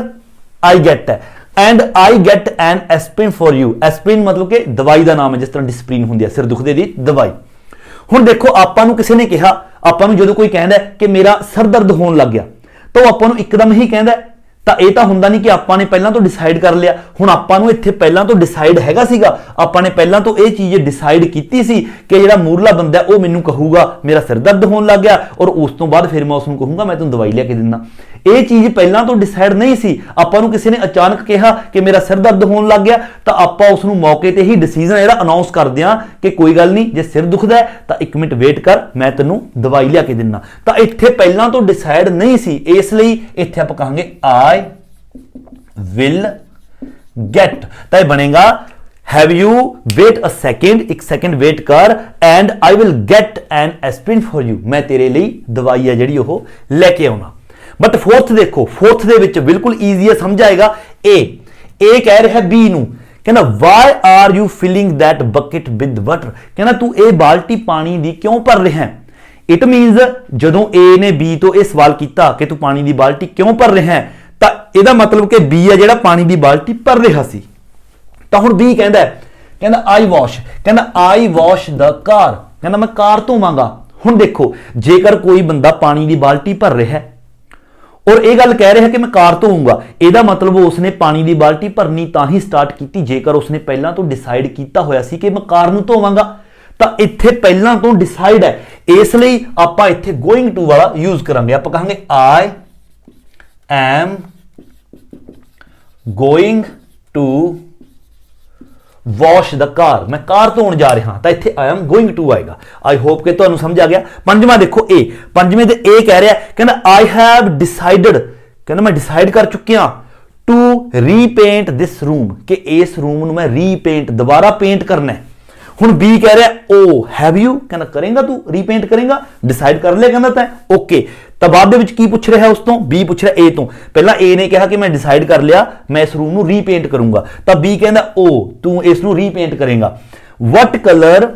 आई गेट है, and I get an aspirin for you, aspirin मतलब कि दवाई का नाम है, जिस तरह डिस्प्रिन होंदी है सिर दुखदे दी दवाई। हुण देखो आपां नूं किसी ने कहा, आपां नूं जदों कोई कहंदा है कि मेरा सिर दर्द होने लग गया, तो आपां नूं एकदम ही कहंदा है, तो यह तो हुंदा नहीं कि आपां ने पहलां तो डिसाइड कर लिया। हुण आपां नूं इत्थे पहलां तो डिसाइड हैगा सीगा, आपां ने पहलां तो यह चीज़ डिसाइड कीती सी कि जिहड़ा मूरला बंदा है वह मैनूं कहूगा मेरा सिर दर्द होने लग गया, और उस तो बाद फिर मैं उसनूं कहूंगा मैं तैनूं दवाई लिया के दिंदा। यह चीज़ पहलां तो डिसाइड नहीं सी, आपां नूं किसी ने अचानक कहा कि मेरा सिर दर्द होने लग गया, तो आपां उसनूं मौके ते ही डिसीजन जिहड़ा अनाउंस कर दियां कि कोई गल नहीं जे सिर दुखदा है तो एक मिनट वेट कर मैं तैनूं दवाई लिया के दिंदा। तो इत्थे पहलां तो डिसाइड नहीं सी, इसलिए इत्थे आपां कहांगे आई विल गेट, तो बनेगा have you wait a second, एक सेकेंड वेट कर, and I will get an aspirin for you, मैं तेरे लिए दवाई है जिहड़ी ओह लेके आउणा। बट फोर्थ देखो, फोर्थ दे विच बिल्कुल ईजी है, समझ आएगा। ए कह रहा है बी नूं, कहना why are you filling that bucket with water, कहना तू ये बाल्टी पानी दी क्यों भर रहा है। इट मीनस जदों ए ने बी तो यह सवाल किया कि तू पानी दी बाल्टी क्यों भर रहा है, तो यह मतलब कि बी है जिहड़ा पानी दी बाल्टी भर रहा सी। तो हुण बी कहंदा है, कहंदा आई वॉश, कहंदा आई वॉश द कार, कहंदा मैं कार धोवांगा। हुण देखो जेकर कोई बंदा पानी दी बाल्टी भर रहा है और यह गल कह रहा है कि मैं कार धोऊंगा, यदा मतलब उसने पानी दी बाल्टी भरनी तां ही स्टार्ट की जेकर उसने पहलां तो डिसाइड किया होया सी कि मैं कार नूं धोवांगा। तो इत्थे पहलां तो डिसाइड है, इसलिए आपां इत्थे गोइंग टू वाला यूज करांगे। आपां कहांगे I am going to wash the car, मैं कार धोण जा रहा हां, तो इत्थे आई एम गोइंग टू आएगा। आई होप कि तुहानूं समझ आ गया। पंजवां देखो ए, पंजवें ते ए कह रहा है कहना आई हैव डिसाइडेड, कहना मैं डिसाइड कर चुकिया टू रीपेंट दिस रूम, कि इस रूम नूं मैं रीपेंट दोबारा पेंट करना है। हुण बी कह रहा ओ हैव यू, कहना करेंगा तू रीपेंट करेंगा, डिसाइड कर लिया कहना तैं, ओके। तो बाद दे विच की पूछ रहा है उस तो, बी पूछ रहा ए तो, पहला ए ने कहा कि मैं डिसाइड कर लिया मैं इस रूम नूं रीपेंट करूंगा, तो बी कहंदा ओ तू इस नूं रीपेंट करेंगा। वट कलर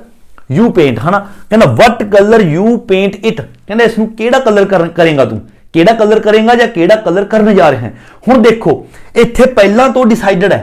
यू पेंट, है ना, कहना what colour you paint it, कहना इस नूं केड़ा कलर करेंगा तू, केड़ा कलर करेंगा या केड़ा कलर करने जा रहे हैं। हुण देखो इत्थे पहला तो डिसाइडेड है,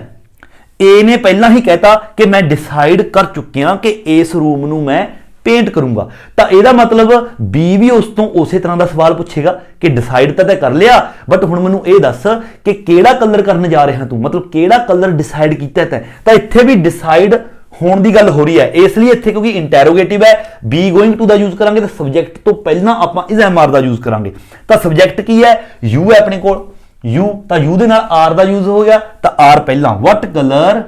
ए ने पहला ही कहता कि मैं डिसाइड कर चुकिया कि इस रूम नूं मैं पेंट करूंगा, तो यह मतलब बी भी उस तो उसी तरह का सवाल पूछेगा कि डिसाइड तो कर लिया बट हुण मैनूं ये दस कि केड़ा कलर करने जा रहा तू, मतलब केड़ा कलर डिसाइड किया तैं। तो इत्थे भी डिसाइड होने की गल हो रही है, इसलिए इत्थे क्योंकि इंटैरोगेटिव है बी गोइंग टू दा यूज करांगे, तो सबजैक्ट तो पहला आपां इज एम आर दा यूज करांगे। तो सबजैक्ट की है यू है अपने कोल, यू, तो यू दे नाल आर दा यूज हो गया, तो आर पहला what colour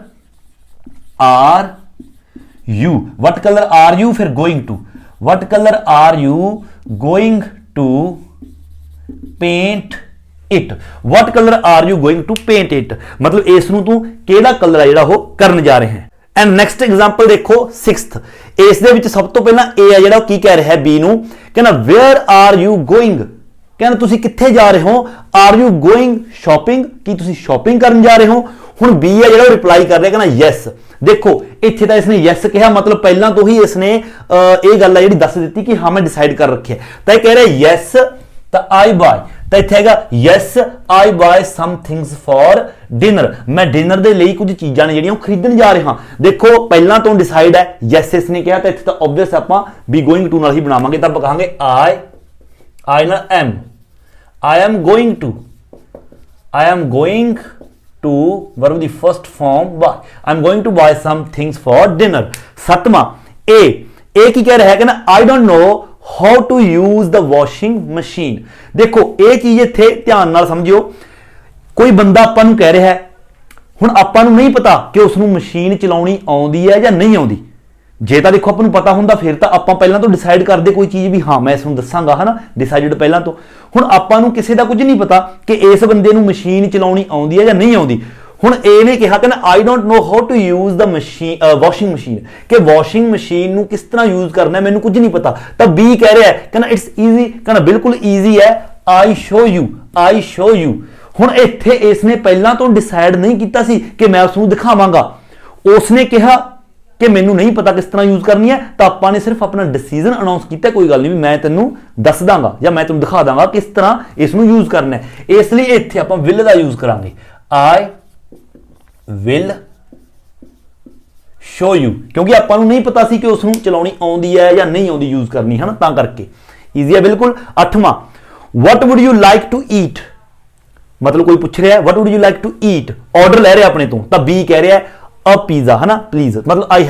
are you, what colour are you, फिर going to, what colour are you going to paint it, what colour are you going to paint it, मतलब इस नूं तू किहड़ा कलर है जिहड़ा वो करन जा रहे हैं। एंड नैक्सट एग्जाम्पल देखो 6th, इस दे विच सब तो पहला ए है जिहड़ा की कह रहा है बी नूं, कहना वेयर आर यू गोइंग, कहना तुसी कित्थे जा रहे हो, आर यू गोइंग शॉपिंग, की तुसी शॉपिंग करन जा रहे हो। हुण बी है जिहड़ा रिप्लाई कर रहा कहना यस, देखो इत्थे तां इसने यस कहा, मतलब पहला तो ही इसने ये गल है जिहड़ी दस दी कि हाँ मैं डिसाइड कर रखी है, तो कह रहा है यस तो आई बाय, तो इत्थे हैगा yes I buy some things for dinner, मैं डिनर दे लई कुछ चीज़ां ने जिहड़ियां खरीदण जा रहा। देखो पहला तो डिसाइड है यस इसने कहा, तो इत्थे तो ऑब्वियस आपां बी गोइंग टू नाल ही बनावांगे, तो आपां कहांगे आई ना am, I am going to, I am going to verb दी first form buy, I am going to buy some things for dinner. 7वां ए की कह रहा है कि ना I don't know how to use the washing machine. देखो ये चीज इत्थे ध्यान नाल समझियो, कोई बंदा आपां नूं कह रहा है, हुण आपां नूं नहीं पता कि उसनूं मशीन चलाउणी आउंदी है या नहीं आउंदी, जे तो देखो आपको पता होंदा फिर तो आप पहला तो डिसाइड करते कोई चीज़ भी हाँ मैं इसनूं दसांगा, है ना, डिसाइडेड पहला तो। हुण आपां नूं किसी का कुछ नहीं पता कि इस बंदे नूं मशीन चलाउणी आउंदी है या नहीं आउंदी। हुण ए ने कहा कि I don't know how to use the machine washing machine, कि वॉशिंग मशीन नूं किस तरह यूज करना है मैनूं कुछ नहीं पता। तो बी कह रहा है कहना इट्स ईजी, कहना बिल्कुल ईजी है, I show you, I show you. हुण इत्थे इसने पहला तो डिसाइड नहीं किया सी कि मैं उसनूं दिखावांगा, उसने कहा कि मैनू नहीं पता किस तरह यूज करनी है, तो आपने सिर्फ अपना डिसीजन अनाउंस किया, कोई गल नहीं मैं तेनू दस दांगा या मैं तेनू दिखा दांगा किस तरह इसनू यूज करना है। इसलिए इत्थे आपां विल दा यूज करांगे, आई विल शो यू, क्योंकि आपां नू नहीं पता सी कि उसनू चलाउणी आउंदी है या नहीं आउंदी यूज करनी, है ना, तां करके ईजी है बिल्कुल। 8वां what would you like to eat, मतलब कोई पूछ रहा है what would you like to eat, order ले रहा है अपने तो बी कह रहा है अ पिज़्ज़ा, है ना, प्लीज, मतलब I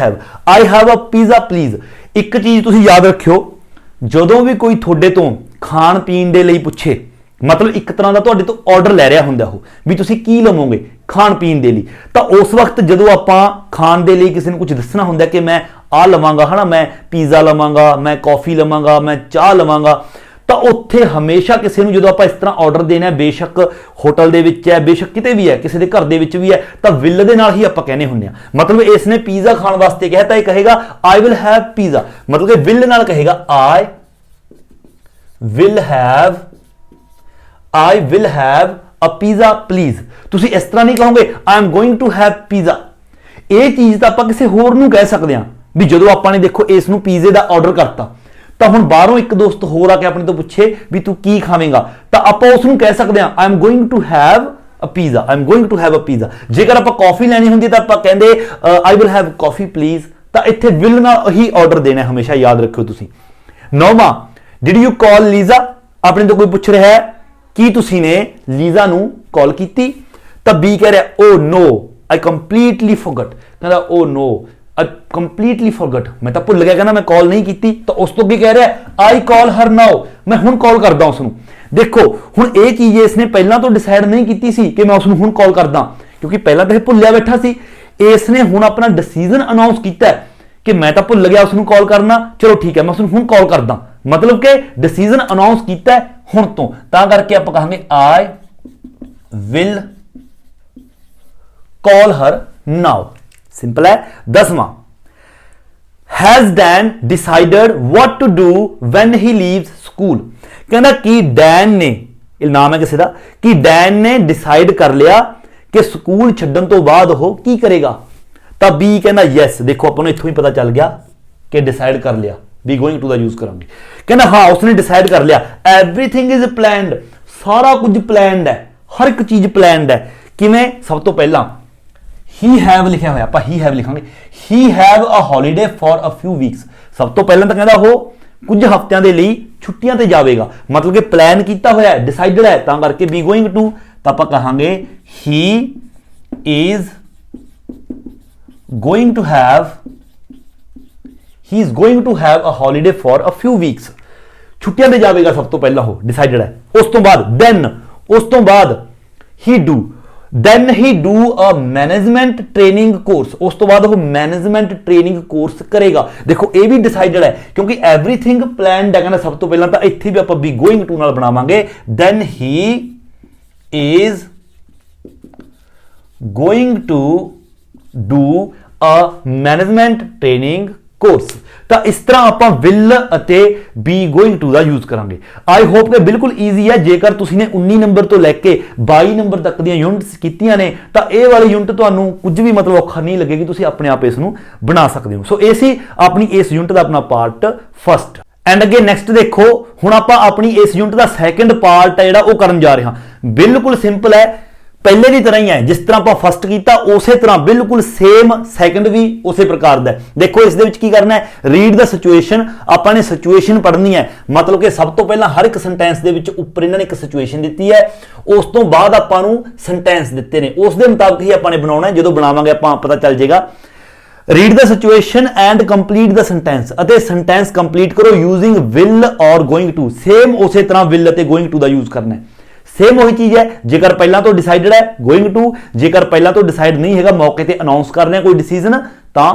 have a pizza please. एक चीज तुसीं याद रखियो, जदों भी कोई थोड़े तो खाण पीण दे लई पुछे, मतलब एक तरह का तुहाडे तो ऑर्डर लै रहा हुंदा हो भी तुसीं की लवोगे खाण पीण दे लई, तो उस वक्त जदों आपां खाण दे लई किसी नूं कुछ दसना हुंदा कि मैं आ लवांगा, है ना, मैं पिज़्ज़ा लवांगा, मैं कॉफी लवांगा, मैं चाह लवांगा, तो उत्थे हमेशा किसी नूं जदों आपां इस तरह ऑर्डर देना है, बेशक होटल दे विच है, बेशक किते भी है, किसी दे घर दे विच भी है, तो विल दे नाल ही आपां कहने हुंदे आ। मतलब इसने पिज़्ज़ा खाण वास्ते कहा तो ये कहेगा आई विल हैव पिज़्ज़ा, मतलब कि विल नाल कहेगा I will have a pizza please. तुसीं इस तरह नहीं कहोगे I am going to have pizza, ये चीज़ तो आपां किसी होर नूं कह सकते हैं भी जदों आपां ने देखो इस नूं पिज़्ज़े दा ऑर्डर करता, तो हुण बाहरों एक दोस्त होर आके अपने तो पूछे भी तू की खावेंगा, तो आप उसनूं कह सकते हैं I am going to have a pizza, I am going to have a pizza. जेकर आप कॉफी लैनी होंदी तो आप कहंदे I will have coffee please, तो इत्थे विल नाल ही ऑर्डर देना, हमेशा याद रखियो तुसीं। 9वां डिड यू कॉल लीजा, अपने तो कोई पूछ रहा है कि तुसीं ने लीजा नूं कॉल कीती, तो बी कह रहा oh no I completely forgot, कहंदा ओ नो कंप्लीटली फॉरगॉट, मैं तो भुल गया, कहना मैं कॉल नहीं की, तो उस तो भी कह रहा है आई कॉल हर नाउ, मैं हुण कॉल करदा उसनूं। देखो हुण ये चीज इसने पहला तो डिसाइड नहीं की सी कि मैं उसनूं हुण कॉल करदा, क्योंकि पहला तो भुलिया बैठा सी, इसने हुण अपना डिसीजन अनाउंस किया कि मैं तो भुल गया उसनूं कॉल करना, चलो ठीक है मैं उसनूं हुण कॉल करदा, मतलब कि डिसीजन अनाउंस किया हुण तो, तां करके आपां कहांगे I will call her now, simple है। 10वां has Dan decided what to do when he leaves school, कहना कि डैन ने, नाम है किसी का, कि डैन ने डिसाइड कर लिया कि स्कूल छड्डन तो बाद हो की करेगा, तब बी कहना यस। देखो अपन इत्थों ही पता चल गया कि डिसाइड कर लिया, बी गोइंग टू दा यूज करांगे, कहना हाँ उसने डिसाइड कर लिया, एवरीथिंग इज प्लैंड, सारा कुछ प्लैंड है, हर एक चीज प्लैंड है। किवें, सब तो पहला ही हैव लिखा हुआ, आप ही हैव लिखांगे, he have a holiday for a few weeks, सब तो पहला तो कहता हो कुछ हफ्तियां दे लई छुट्टियां ते जावेगा, मतलब कि प्लान किया होया है, डिसाइडेड है, तां करके बी गोइंग टू, तो आप कहांगे he is going to have a holiday for a few weeks, छुट्टियां ते जावेगा, सब तो पहला हो डिसाइडेड है। उस तो बाद देन, उस तो बाद ही do, then he do a management training course, ਉਸ ਤੋਂ ਬਾਅਦ ਉਹ management training course ਕਰੇਗਾ। ਦੇਖੋ ਇਹ ਵੀ ਡਿਸਾਈਡਡ ਹੈ ਕਿਉਂਕਿ everything planned ਹੈ। ਕਹਿੰਦਾ ਸਭ ਤੋਂ ਪਹਿਲਾਂ ਤਾਂ ਇੱਥੇ ਵੀ ਆਪਾਂ be going to ਨਾਲ ਬਣਾਵਾਂਗੇ then he is going to do a management training course। ਤਾਂ ਇਸ ਤਰ੍ਹਾਂ ਆਪਾਂ will ਅਤੇ be going to ਦਾ ਯੂਜ਼ ਕਰਾਂਗੇ। ਆਈ ਹੋਪ ਕਿ ਬਿਲਕੁਲ ਈਜ਼ੀ ਹੈ। ਜੇਕਰ ਤੁਸੀਂ ਨੇ 19 ਨੰਬਰ ਤੋਂ ਲੈ ਕੇ 22 ਨੰਬਰ ਤੱਕ ਦੀਆਂ ਯੂਨਿਟਸ ਕੀਤੀਆਂ ਨੇ ਤਾਂ ਇਹ ਵਾਲੀ ਯੂਨਿਟ ਤੁਹਾਨੂੰ ਕੁਝ ਵੀ ਮਤਲਬ ਔਖਾ ਨਹੀਂ ਲੱਗੇਗੀ, ਤੁਸੀਂ ਆਪਣੇ ਆਪ ਇਸ ਨੂੰ ਬਣਾ ਸਕਦੇ ਹੋ। ਸੋ ਇਹ ਸੀ ਆਪਣੀ ਇਸ ਯੂਨਿਟ ਦਾ ਆਪਣਾ ਪਾਰਟ ਫਸਟ। ਐਂਡ ਅੱਗੇ ਨੈਕਸਟ ਦੇਖੋ, ਹੁਣ ਆਪਾਂ ਆਪਣੀ ਇਸ ਯੂਨਿਟ ਦਾ ਸੈਕੰਡ ਪਾਰਟ ਹੈ ਜਿਹੜਾ ਉਹ ਕਰਨ ਜਾ ਰਹੇ ਹਾਂ। ਬਿਲਕੁਲ ਸਿੰਪਲ ਹੈ, ਪਹਿਲੇ ਦੀ ਤਰ੍ਹਾਂ ਹੀ ਹੈ। ਜਿਸ ਤਰ੍ਹਾਂ ਆਪਾਂ ਫਸਟ ਕੀਤਾ ਉਸੇ ਤਰ੍ਹਾਂ ਬਿਲਕੁਲ ਸੇਮ ਸੈਕੰਡ ਵੀ ਉਸੇ ਪ੍ਰਕਾਰ ਦਾ ਹੈ। ਦੇਖੋ ਇਸ ਦੇ ਵਿੱਚ ਕੀ ਕਰਨਾ ਹੈ, ਰੀਡ ਦਾ ਸਿਚੁਏਸ਼ਨ। ਆਪਾਂ ਨੇ ਸਿਚੁਏਸ਼ਨ ਪੜ੍ਹਨੀ ਹੈ, ਮਤਲਬ ਕਿ ਸਭ ਤੋਂ ਪਹਿਲਾਂ ਹਰ ਇੱਕ ਸੈਂਟੈਂਸ ਦੇ ਵਿੱਚ ਉੱਪਰ ਇਹਨਾਂ ਨੇ ਇੱਕ ਸਿਚੁਏਸ਼ਨ ਦਿੱਤੀ ਹੈ, ਉਸ ਤੋਂ ਬਾਅਦ ਆਪਾਂ ਨੂੰ ਸੈਂਟੈਂਸ ਦਿੱਤੇ ਨੇ, ਉਸ ਦੇ ਮੁਤਾਬਕ ਹੀ ਆਪਾਂ ਨੇ ਬਣਾਉਣਾ ਹੈ। ਜਦੋਂ ਬਣਾਵਾਂਗੇ ਆਪਾਂ ਪਤਾ ਚੱਲ ਜਾਏਗਾ। Read the situation and complete the sentence, ਅਤੇ ਸੈਂਟੈਂਸ ਕੰਪਲੀਟ ਕਰੋ ਯੂਜ਼ਿੰਗ ਵਿਲ ਔਰ ਗੋਇੰਗ ਟੂ। ਸੇਮ ਉਸੇ ਤਰ੍ਹਾਂ ਵਿਲ ਅਤੇ ਗੋਇੰਗ ਟੂ ਦਾ ਯੂਜ਼ ਕਰਨਾ ਹੈ। ਸੇਮ ਉਹੀ ਚੀਜ਼ ਹੈ। ਜੇਕਰ ਪਹਿਲਾਂ ਤੋਂ ਡਿਸਾਈਡਡ ਹੈ ਗੋਇੰਗ ਟੂ, ਜੇਕਰ ਪਹਿਲਾਂ ਤੋਂ ਡਿਸਾਈਡ ਨਹੀਂ ਹੈਗਾ ਮੌਕੇ ਤੇ ਅਨਾਉਂਸ ਕਰ ਰਹੇ ਹਾਂ ਕੋਈ ਡਿਸੀਜਨ ਤਾਂ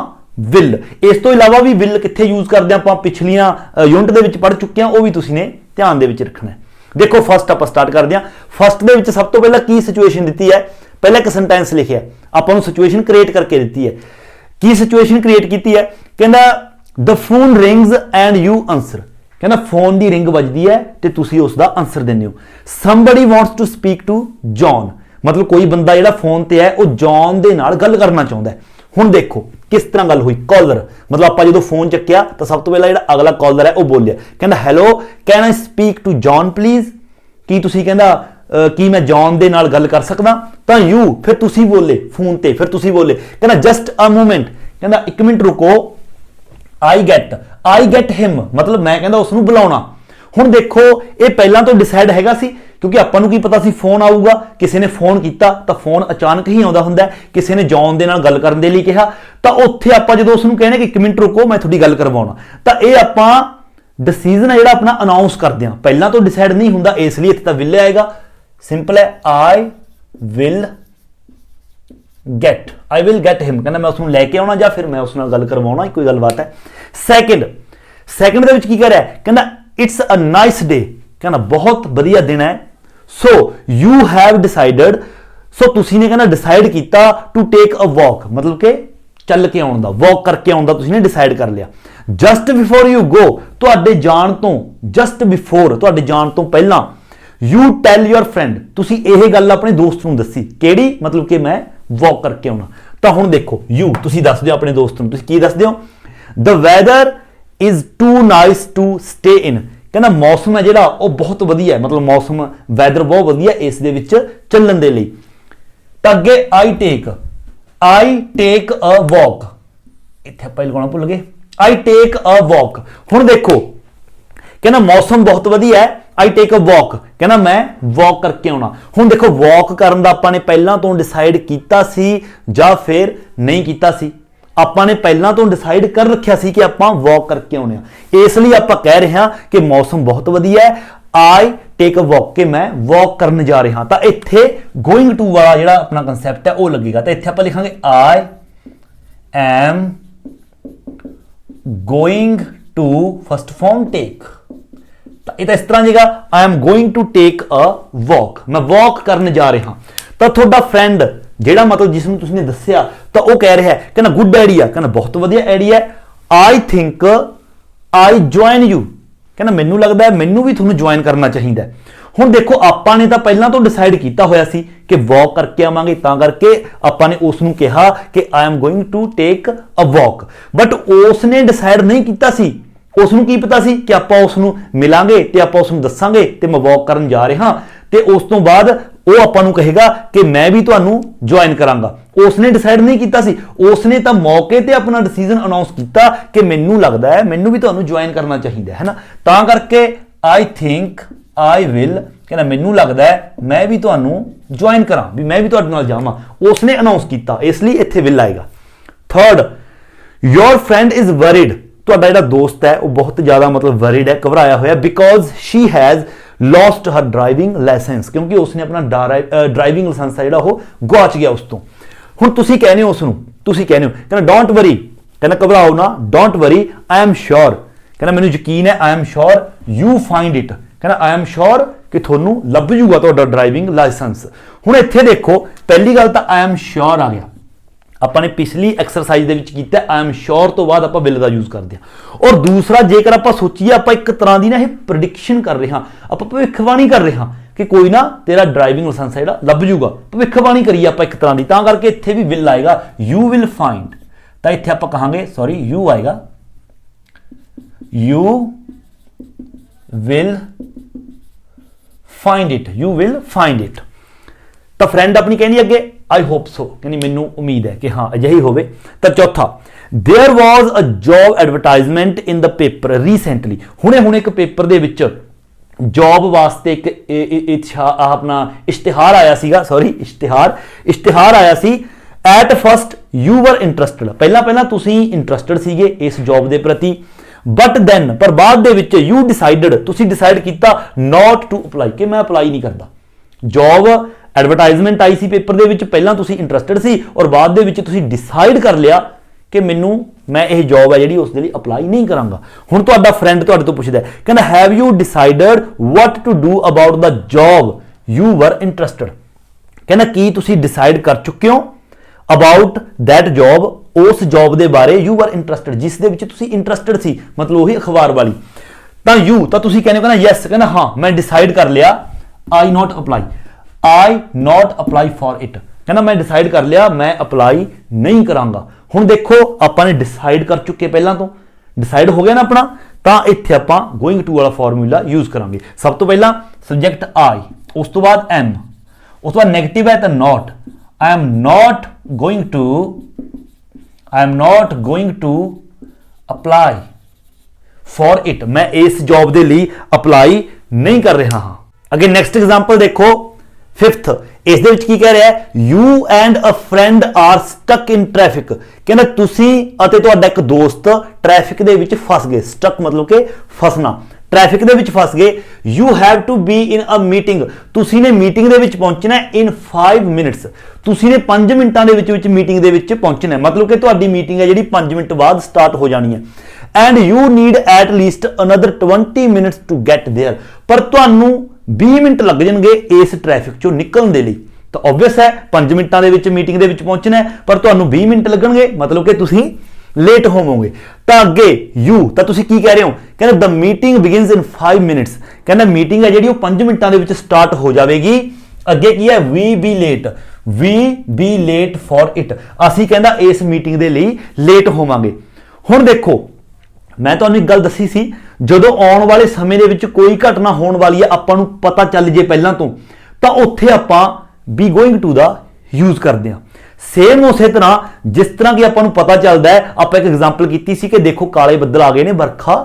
ਵਿਲ। ਇਸ ਤੋਂ ਇਲਾਵਾ ਵੀ ਵਿਲ ਕਿੱਥੇ ਯੂਜ਼ ਕਰਦੇ ਹਾਂ ਆਪਾਂ ਪਿਛਲੀਆਂ ਯੂਨਿਟ ਦੇ ਵਿੱਚ ਪੜ੍ਹ ਚੁੱਕੇ ਹਾਂ, ਉਹ ਵੀ ਤੁਸੀਂ ਨੇ ਧਿਆਨ ਦੇ ਵਿੱਚ ਰੱਖਣਾ ਹੈ। ਦੇਖੋ ਫਸਟ ਆਪਾਂ ਸਟਾਰਟ ਕਰਦੇ ਹਾਂ। ਫਸਟ ਦੇ ਵਿੱਚ ਸਭ ਤੋਂ ਪਹਿਲਾਂ ਕੀ ਸਿਚੁਏਸ਼ਨ ਦਿੱਤੀ ਹੈ, ਪਹਿਲਾਂ ਇੱਕ ਸੈਂਟੈਂਸ ਲਿਖਿਆ, ਆਪਾਂ ਨੂੰ ਸਿਚੁਏਸ਼ਨ ਕ੍ਰੀਏਟ ਕਰਕੇ ਦਿੱਤੀ ਹੈ। ਕੀ ਸਿਚੁਏਸ਼ਨ ਕ੍ਰੀਏਟ ਕੀਤੀ ਹੈ, ਕਹਿੰਦਾ the phone rings and you answer. ਕਹਿੰਦਾ ਫੋਨ ਦੀ ਰਿੰਗ ਵੱਜਦੀ ਹੈ ਤੇ ਤੁਸੀਂ ਉਸ ਦਾ ਆਨਸਰ ਦਿੰਦੇ ਹੋ। somebody wants to speak to John, ਮਤਲਬ ਕੋਈ ਬੰਦਾ ਜਿਹੜਾ ਫੋਨ ਤੇ ਹੈ ਉਹ ਜੌਨ ਦੇ ਨਾਲ ਗੱਲ ਕਰਨਾ ਚਾਹੁੰਦਾ ਹੈ। ਹੁਣ ਦੇਖੋ ਕਿਸ ਤਰ੍ਹਾਂ ਗੱਲ ਹੋਈ, ਕਾਲਰ ਮਤਲਬ ਆਪਾਂ ਜਦੋਂ ਫੋਨ ਚੱਕਿਆ ਤਾਂ ਸਭ ਤੋਂ ਪਹਿਲਾਂ ਜਿਹੜਾ ਅਗਲਾ ਕਾਲਰ ਹੈ ਉਹ ਬੋਲਿਆ, ਕਹਿੰਦਾ hello can I speak to John please. ਕੀ ਤੁਸੀਂ ਕਹਿੰਦਾ ਕੀ ਮੈਂ ਜੌਨ ਦੇ ਨਾਲ ਗੱਲ ਕਰ ਸਕਦਾ, ਤਾਂ ਯੂ ਫਿਰ ਤੁਸੀਂ ਬੋਲੇ ਫੋਨ ਤੇ, ਫਿਰ ਤੁਸੀਂ ਬੋਲੇ ਕਹਿੰਦਾ ਜਸਟ ਅ ਮੂਮੈਂਟ, ਕਹਿੰਦਾ ਇੱਕ ਮਿੰਟ ਰੁਕੋ। ਆਈ ਗੈਟ ਹਿਮ, ਮਤਲਬ ਮੈਂ ਕਹਿੰਦਾ ਉਸ ਨੂੰ ਬੁਲਾਉਣਾ। ਹੁਣ ਦੇਖੋ ਇਹ ਪਹਿਲਾਂ ਤੋਂ ਡਿਸਾਈਡ ਹੈਗਾ ਸੀ ਕਿਉਂਕਿ ਆਪਾਂ ਨੂੰ ਕੀ ਪਤਾ ਸੀ ਫੋਨ ਆਊਗਾ। ਕਿਸੇ ਨੇ ਫੋਨ ਕੀਤਾ ਤਾਂ ਫੋਨ ਅਚਾਨਕ ਹੀ ਆਉਂਦਾ ਹੁੰਦਾ। ਕਿਸੇ ਨੇ ਜੌਨ ਦੇ ਨਾਲ ਗੱਲ ਕਰਨ ਦੇ ਲਈ ਕਿਹਾ ਤਾਂ ਉੱਥੇ ਆਪਾਂ ਜਦੋਂ ਉਸ ਨੂੰ ਕਹਿੰਦੇ ਕਿ ਇੱਕ ਮਿੰਟ ਰੁਕੋ ਮੈਂ ਤੁਹਾਡੀ ਗੱਲ ਕਰਵਾਉਣਾ, ਤਾਂ ਇਹ ਆਪਾਂ ਡਿਸੀਜਨ ਹੈ ਜਿਹੜਾ ਆਪਣਾ ਅਨਾਉਂਸ ਕਰਦੇ ਹਾਂ। ਪਹਿਲਾਂ ਤੋਂ ਡਿਸਾਈਡ ਨਹੀਂ ਹੁੰਦਾ, ਇਸ ਲਈ ਇੱਥੇ ਤਾਂ ਵਿਲ ਆਏਗਾ। ਸਿੰਪਲ ਹੈ, ਆਈ ਵਿਲ ਗੈਟ ਹਿਮ, ਕਹਿੰਦਾ ਮੈਂ ਉਸ ਨੂੰ ਲੈ ਕੇ ਆਉਣਾ ਜਾਂ ਫਿਰ ਮੈਂ ਉਸ ਨਾਲ ਗੱਲ ਕਰਵਾਉਣਾ, ਕੋਈ ਗੱਲਬਾਤ ਹੈ। ਸੈਕਿੰਡ ਦੇ ਵਿੱਚ ਕੀ ਕਰ ਰਿਹਾ, ਕਹਿੰਦਾ ਇਟਸ ਅ ਨਾਈਸ ਡੇ, ਕਹਿੰਦਾ ਬਹੁਤ ਵਧੀਆ ਦਿਨ ਹੈ। ਸੋ ਯੂ ਹੈਵ ਡਿਸਾਈਡਡ, ਸੋ ਤੁਸੀਂ ਨੇ ਕਹਿੰਦਾ ਡਿਸਾਈਡ ਕੀਤਾ ਟੂ ਟੇਕ ਅ ਵਾਕ, ਮਤਲਬ ਕਿ ਚੱਲ ਕੇ ਆਉਣ ਦਾ, ਵਾਕ ਕਰਕੇ ਆਉਣ ਦਾ ਤੁਸੀਂ ਨੇ ਡਿਸਾਈਡ ਕਰ ਲਿਆ। ਜਸਟ ਬਿਫੋਰ ਯੂ ਗੋ, ਤੁਹਾਡੇ ਜਾਣ ਤੋਂ ਪਹਿਲਾਂ ਯੂ ਟੈਲ ਯੂਰ ਫਰੈਂਡ, ਤੁਸੀਂ ਇਹ ਗੱਲ ਆਪਣੇ ਦੋਸਤ ਨੂੰ ਦੱਸੀ। ਕਿਹੜੀ, ਮਤਲਬ ਕਿ ਮੈਂ ਵਾਕ ਕਰਕੇ ਆਉਣਾ। ਤਾਂ ਹੁਣ ਦੇਖੋ ਯੂ ਤੁਸੀਂ ਦੱਸ ਦਿਓ ਆਪਣੇ ਦੋਸਤ ਨੂੰ, ਤੁਸੀਂ ਕੀ ਦੱਸਦੇ ਹੋ, the weather is too nice to stay in, ਕਹਿੰਦਾ ਮੌਸਮ ਹੈ ਜਿਹੜਾ ਉਹ ਬਹੁਤ ਵਧੀਆ ਹੈ, ਮਤਲਬ ਮੌਸਮ ਵੈਦਰ ਬਹੁਤ ਵਧੀਆ ਇਸ ਦੇ ਵਿੱਚ ਚੱਲਣ ਦੇ ਲਈ। ਤਾਂ ਅੱਗੇ ਆਈ ਟੇਕ ਅ ਵਾਕ, ਇੱਥੇ ਆਪਾਂ ਲਗਾਉਣਾ ਭੁੱਲ ਗਏ, ਆਈ ਟੇਕ ਅ ਵਾਕ। ਹੁਣ ਦੇਖੋ ਕਹਿੰਦਾ ਮੌਸਮ ਬਹੁਤ ਵਧੀਆ ਹੈ, ਆਈ ਟੇਕ ਅ ਵਾਕ, ਕਹਿੰਦਾ ਮੈਂ ਵਾਕ ਕਰਕੇ ਆਉਣਾ। ਹੁਣ ਦੇਖੋ ਵਾਕ ਕਰਨ ਦਾ ਆਪਾਂ ਨੇ ਪਹਿਲਾਂ ਤੋਂ ਡਿਸਾਈਡ ਕੀਤਾ ਸੀ ਜਾਂ ਫਿਰ ਨਹੀਂ ਕੀਤਾ ਸੀ। ਆਪਾਂ ਨੇ ਪਹਿਲਾਂ ਤੋਂ ਡਿਸਾਈਡ ਕਰ ਰੱਖਿਆ ਸੀ ਕਿ ਆਪਾਂ ਵਾਕ ਕਰਕੇ ਆਉਣੇ ਆ, ਇਸ ਲਈ ਆਪਾਂ ਕਹਿ ਰਹੇ ਹਾਂ ਕਿ ਮੌਸਮ ਬਹੁਤ ਵਧੀਆ ਹੈ, ਆਈ ਟੇਕ ਅ ਵਾਕ, ਕਿ ਮੈਂ ਵਾਕ ਕਰਨ ਜਾ ਰਿਹਾ ਹਾਂ। ਤਾਂ ਇੱਥੇ ਗੋਇੰਗ ਟੂ ਵਾਲਾ ਜਿਹੜਾ ਆਪਣਾ ਕਨਸੈਪਟ ਹੈ ਉਹ ਲੱਗੇਗਾ। ਤਾਂ ਇੱਥੇ ਆਪਾਂ ਲਿਖਾਂਗੇ I am going to first form take, ਤਾਂ ਇਹ ਤਾਂ ਇਸ ਤਰ੍ਹਾਂ ਜੇਗਾ I am going to take a walk, ਮੈਂ ਵਾਕ ਕਰਨ ਜਾ ਰਿਹਾ। ਤਾਂ ਤੁਹਾਡਾ ਫਰੈਂਡ ਜਿਹੜਾ ਮਤਲਬ ਜਿਸ ਨੂੰ ਤੁਸੀਂ ਨੇ ਦੱਸਿਆ ਤਾਂ ਉਹ ਕਹਿ ਰਿਹਾ ਹੈ, ਕਹਿੰਦਾ ਗੁੱਡ ਆਈਡੀਆ, ਕਹਿੰਦਾ ਬਹੁਤ ਵਧੀਆ ਆਈਡੀਆ ਹੈ। I think I join you, ਕਹਿੰਦਾ ਮੈਨੂੰ ਲੱਗਦਾ ਹੈ ਮੈਨੂੰ ਵੀ ਤੁਹਾਨੂੰ ਜੁਆਇਨ ਕਰਨਾ ਚਾਹੀਦਾ। ਹੁਣ ਦੇਖੋ ਆਪਾਂ ਨੇ ਤਾਂ ਪਹਿਲਾਂ ਤੋਂ ਡਿਸਾਈਡ ਕੀਤਾ ਹੋਇਆ ਸੀ ਕਿ ਵਾਕ ਕਰਕੇ ਆਵਾਂਗੇ, ਤਾਂ ਕਰਕੇ ਆਪਾਂ ਨੇ ਉਸ ਨੂੰ ਕਿਹਾ ਕਿ I am going to take a walk, but ਉਸ ਨੇ ਡਿਸਾਈਡ ਨਹੀਂ ਕੀਤਾ ਸੀ। ਉਸ ਨੂੰ ਕੀ ਪਤਾ ਸੀ ਕਿ ਆਪਾਂ ਉਸ ਨੂੰ ਮਿਲਾਂਗੇ ਤੇ ਆਪਾਂ ਉਸ ਨੂੰ ਦੱਸਾਂਗੇ ਤੇ ਮੈਂ ਵਾਕ ਕਰਨ ਜਾ ਰਿਹਾ, ਤੇ ਉਸ ਤੋਂ ਬਾਅਦ ਉਹ ਆਪਾਂ ਨੂੰ ਕਹੇਗਾ ਕਿ ਮੈਂ ਵੀ ਤੁਹਾਨੂੰ ਜੁਆਇਨ ਕਰਾਂਗਾ। ਉਸ ਨੇ ਡਿਸਾਈਡ ਨਹੀਂ ਕੀਤਾ ਸੀ, ਉਸ ਨੇ ਤਾਂ ਮੌਕੇ ਤੇ ਆਪਣਾ ਡਿਸੀਜਨ ਅਨਾਉਂਸ ਕੀਤਾ ਕਿ ਮੈਨੂੰ ਲੱਗਦਾ ਹੈ ਮੈਨੂੰ ਵੀ ਤੁਹਾਨੂੰ ਜੁਆਇਨ ਕਰਨਾ ਚਾਹੀਦਾ ਹੈ ਨਾ, ਤਾਂ ਕਰਕੇ ਆਈ ਥਿੰਕ ਆਈ ਵਿਲ, ਕਹਿੰਦਾ ਮੈਨੂੰ ਲੱਗਦਾ ਹੈ ਮੈਂ ਵੀ ਤੁਹਾਨੂੰ ਜੁਆਇਨ ਕਰਾਂ, ਵੀ ਮੈਂ ਵੀ ਤੁਹਾਡੇ ਨਾਲ ਜਾਵਾਂ। ਉਸ ਨੇ ਅਨਾਉਂਸ ਕੀਤਾ, ਇਸ ਲਈ ਇੱਥੇ ਵਿਲ ਆਏਗਾ। Third, your friend is worried, ਤੁਹਾਡਾ ਜਿਹੜਾ ਦੋਸਤ ਹੈ ਉਹ ਬਹੁਤ ਜ਼ਿਆਦਾ ਮਤਲਬ ਵਰੀਡ ਹੈ, ਘਬਰਾਇਆ ਹੋਇਆ, because she has lost her driving licence, क्योंकि उसने अपना ड्राइविंग लाइसेंस ਜਿਹੜਾ ਉਹ ਗਵਾਚ ਗਿਆ ਉਸ ਤੋਂ। ਹੁਣ ਤੁਸੀਂ ਕਹਿੰਦੇ ਹੋ ਉਸ ਨੂੰ, ਤੁਸੀਂ ਕਹਿੰਦੇ ਹੋ ਕਹਿੰਦਾ ਡੋਂਟ ਵਰੀ, ਕਹਿੰਦਾ ਘਬਰਾਓ ਨਾ, don't worry I am sure, ਕਹਿੰਦਾ ਮੈਨੂੰ ਯਕੀਨ ਹੈ, I am sure you find it, ਕਹਿੰਦਾ आई एम श्योर ਕਿ ਤੁਹਾਨੂੰ ਲੱਭ ਜੂਗਾ ਤੁਹਾਡਾ ਡਰਾਈਵਿੰਗ ਲਾਇਸੈਂਸ। ਹੁਣ ਇੱਥੇ ਦੇਖੋ ਪਹਿਲੀ ਗੱਲ ਤਾਂ आई एम श्योर ਆ ਗਿਆ, ਆਪਾਂ ਨੇ ਪਿਛਲੀ ਐਕਸਰਸਾਈਜ਼ ਦੇ ਵਿੱਚ ਕੀਤਾ आई एम श्योर ਤੋਂ ਬਾਅਦ ਆਪਾਂ ਵਿਲ ਦਾ ਯੂਜ਼ ਕਰਦੇ ਹਾਂ। ਔਰ ਦੂਸਰਾ ਜੇਕਰ ਆਪਾਂ ਸੋਚੀਏ ਆਪਾਂ ਇੱਕ ਤਰ੍ਹਾਂ ਦੀ ਨਾ ਇਹ ਪ੍ਰੈਡਿਕਸ਼ਨ ਕਰ ਰਹੇ ਹਾਂ, ਆਪਾਂ ਭਵਿੱਖਬਾਣੀ ਕਰ ਰਹੇ ਹਾਂ ਕਿ ਕੋਈ ਨਾ ਤੇਰਾ ਡਰਾਈਵਿੰਗ ਲਾਇਸੈਂਸ ਜਿਹੜਾ ਲੱਭ ਜੂਗਾ, ਭਵਿੱਖਬਾਣੀ ਕਰੀਏ ਆਪਾਂ ਇੱਕ ਤਰ੍ਹਾਂ ਦੀ, ਤਾਂ ਕਰਕੇ ਇੱਥੇ ਵੀ ਵਿਲ ਆਏਗਾ, ਯੂ ਵਿਲ ਫਾਈਂਡ, ਤਾਂ ਇੱਥੇ ਆਪਾਂ ਕਹਾਂਗੇ ਸੌਰੀ ਯੂ ਆਏਗਾ, you will find it, you will find it. तो फ्रेंड अपनी कहनी अगे आई होप सो, कहनी मैनू उम्मीद है कि हाँ अजिही होवे। तो चौथा there was a job advertisement in the paper recently, हुणे हुणे एक पेपर दे विच जॉब वास्ते एक अपना इश्तिहार आया सीगा, सॉरी इश्तिहार आया सी। At first you were interested, पहला तुसी इंटरस्टेड सीगे इस जॉब के प्रति, बट दैन पर बाद दे विच यू डिसाइडेड, तुसी डिसाइड किया नॉट टू अप्लाई, कि मैं अप्लाई नहीं करता। जॉब एडवरटाइजमेंट आई सी पेपर दे विच, पहला तुसी इंटरस्टेड सी और बाद दे विच तुसी डिसाइड कर लिया कि मैनू मैं ये जॉब है जिहड़ी उस दे लई अप्लाई नहीं करांगा। हुण तुहाडा फ्रेंड तुहाडे तों पुछदा है कहंदा have you decided what to do about the job you were interested, कहंदा की तुसी डिसाइड कर चुके हो अबाउट दैट जॉब, उस जॉब के बारे यू आर इंटरस्टेड जिस दे विच तुसी इंटरस्टेड सी, मतलब वही अखबार वाली। तो यू तो तुसी कहने कहना यस, कहना हाँ मैं डिसाइड कर लिया, आई नॉट अप्लाई फॉर इट, कहना मैं डिसाइड कर लिया मैं अप्लाई नहीं करांगा। हुण देखो आपां ने डिसाइड कर चुके, पहला तो डिसाइड हो गया ना अपना, तो इत्थे आपां गोइंग टू वाला फॉर्मूला यूज करांगे। सब तो पहला सब्जेक्ट आई, उस तो बाद एम, उस तो बाद नेगेटिव है तो not, I am not going to apply for it, मैं इस जॉब के लिए अप्लाई नहीं कर रहा हाँ। अगे नेक्स्ट एग्जांपल देखो फिफ्थ, इस दे विच की कह रहा है you and a friend are stuck in traffic, कहना तुसी अते तुहाडा एक दोस्त ट्रैफिक दे विच फस गए, स्टक मतलब के फसना, ट्रैफिक दे विच फस गए। You have to be in a meeting, तुसी ने मीटिंग दे विच पहुंचना इन 5 मिनट्स, तुसी ने 5 मिनटां दे विच मीटिंग दे विच पहुंचना है, मतलब कि तुहाडी मीटिंग है जिहड़ी 5 मिनट बाद स्टार्ट हो जानी है। And you need at least another 20 minutes to get there, पर तुहानू 20 मिनट लग जाएंगे इस ट्रैफिक चों निकलण दे लई। तो ऑब्वियस है 5 मिनटां दे विच मीटिंग दे विच पहुंचना है, पर तुहानू 20 मिनट लगणगे, मतलब कि तुसी लेट होवोगे। तो अगे यू तो तुसी की कह रहे हो, कहना the meeting begins in 5 minutes, कहना मीटिंग है जिहड़ी 5 मिनटां दे विच स्टार्ट हो जाएगी। अगे की है we be late for it, असी कहना इस मीटिंग दे लई लेट होवांगे। हुण देखो मैं तुहानू एक गल दसी सी, जदों आउण वाले समय दे विच कोई घटना होण वाली है आपां नूं पता चल जे पहलां तो, तां उत्थे आपां बी गोइंग टू दा यूज करदे हां। सेम उस तरह जिस तरह की आपां पता चलता है, आप एक एग्जाम्पल की सी कि देखो काले बदल आ गए ने, बरखा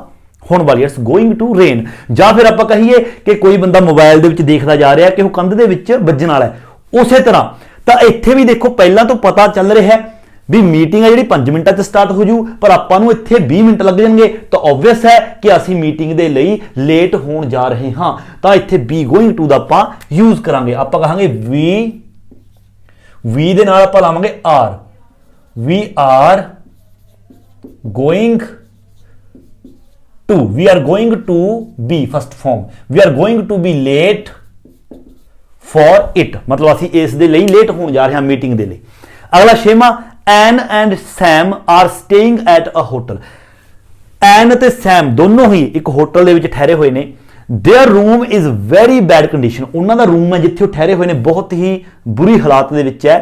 होने वाली है, इट्स गोइंग टू रेन। या फिर आप कहिए कि कोई बंदा मोबाइल दे देखता जा रहा है कि वह कंध दे विच वजन वाला है, उस तरह तो इत्थे भी देखो पहला तो पता चल रहा है भी मीटिंग है जी 5 मिनटां च स्टार्ट हो जू, पर आपां नूं इत्थे 20 मिनट लग जाएंगे। तो ऑब्वियस है कि असीं मीटिंग दे लई लेट होण जा रहे हाँ, तो इत्थे बी गोइंग टू दा आपां यूज करांगे, आपां कहांगे वी दे नाल आपां लावांगे are, we are going to be first form, we are going to be late for it, मतलब असीं इस दे लई लेट होण जा रहे हैं मीटिंग दे लई। अगला छेवां Ann and Sam are staying at a hotel, Ann ते सैम दोनों ही एक होटल दे विच ठहरे हुए ने। There room is very bad condition, उन्हां दा रूम है जिथे ठहरे हुए ने बहुत ही बुरी हालात दे विच है।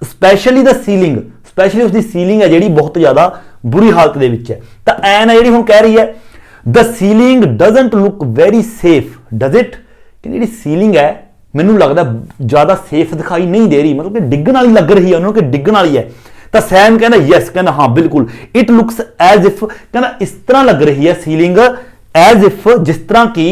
स्पैशली द सीलिंग, स्पैशली उसकी सीलिंग है जिहड़ी बहुत ज्यादा बुरी हालत दे विच है। तो एन है जिहड़ी हुण कह रही है the ceiling doesn't look very safe, does it, कि जिहड़ी सीलिंग है मैनूं लगदा ज्यादा सेफ दिखाई नहीं दे रही, मतलब कि डिग्गण वाली लग रही है उन्होंने कि डिग्गण वाली है। तो सैम कहना यस, कहना हाँ बिल्कुल, इट लुक्स एज इफ, कहना इस तरह लग रही है सीलिंग एज इफ जिस तरह की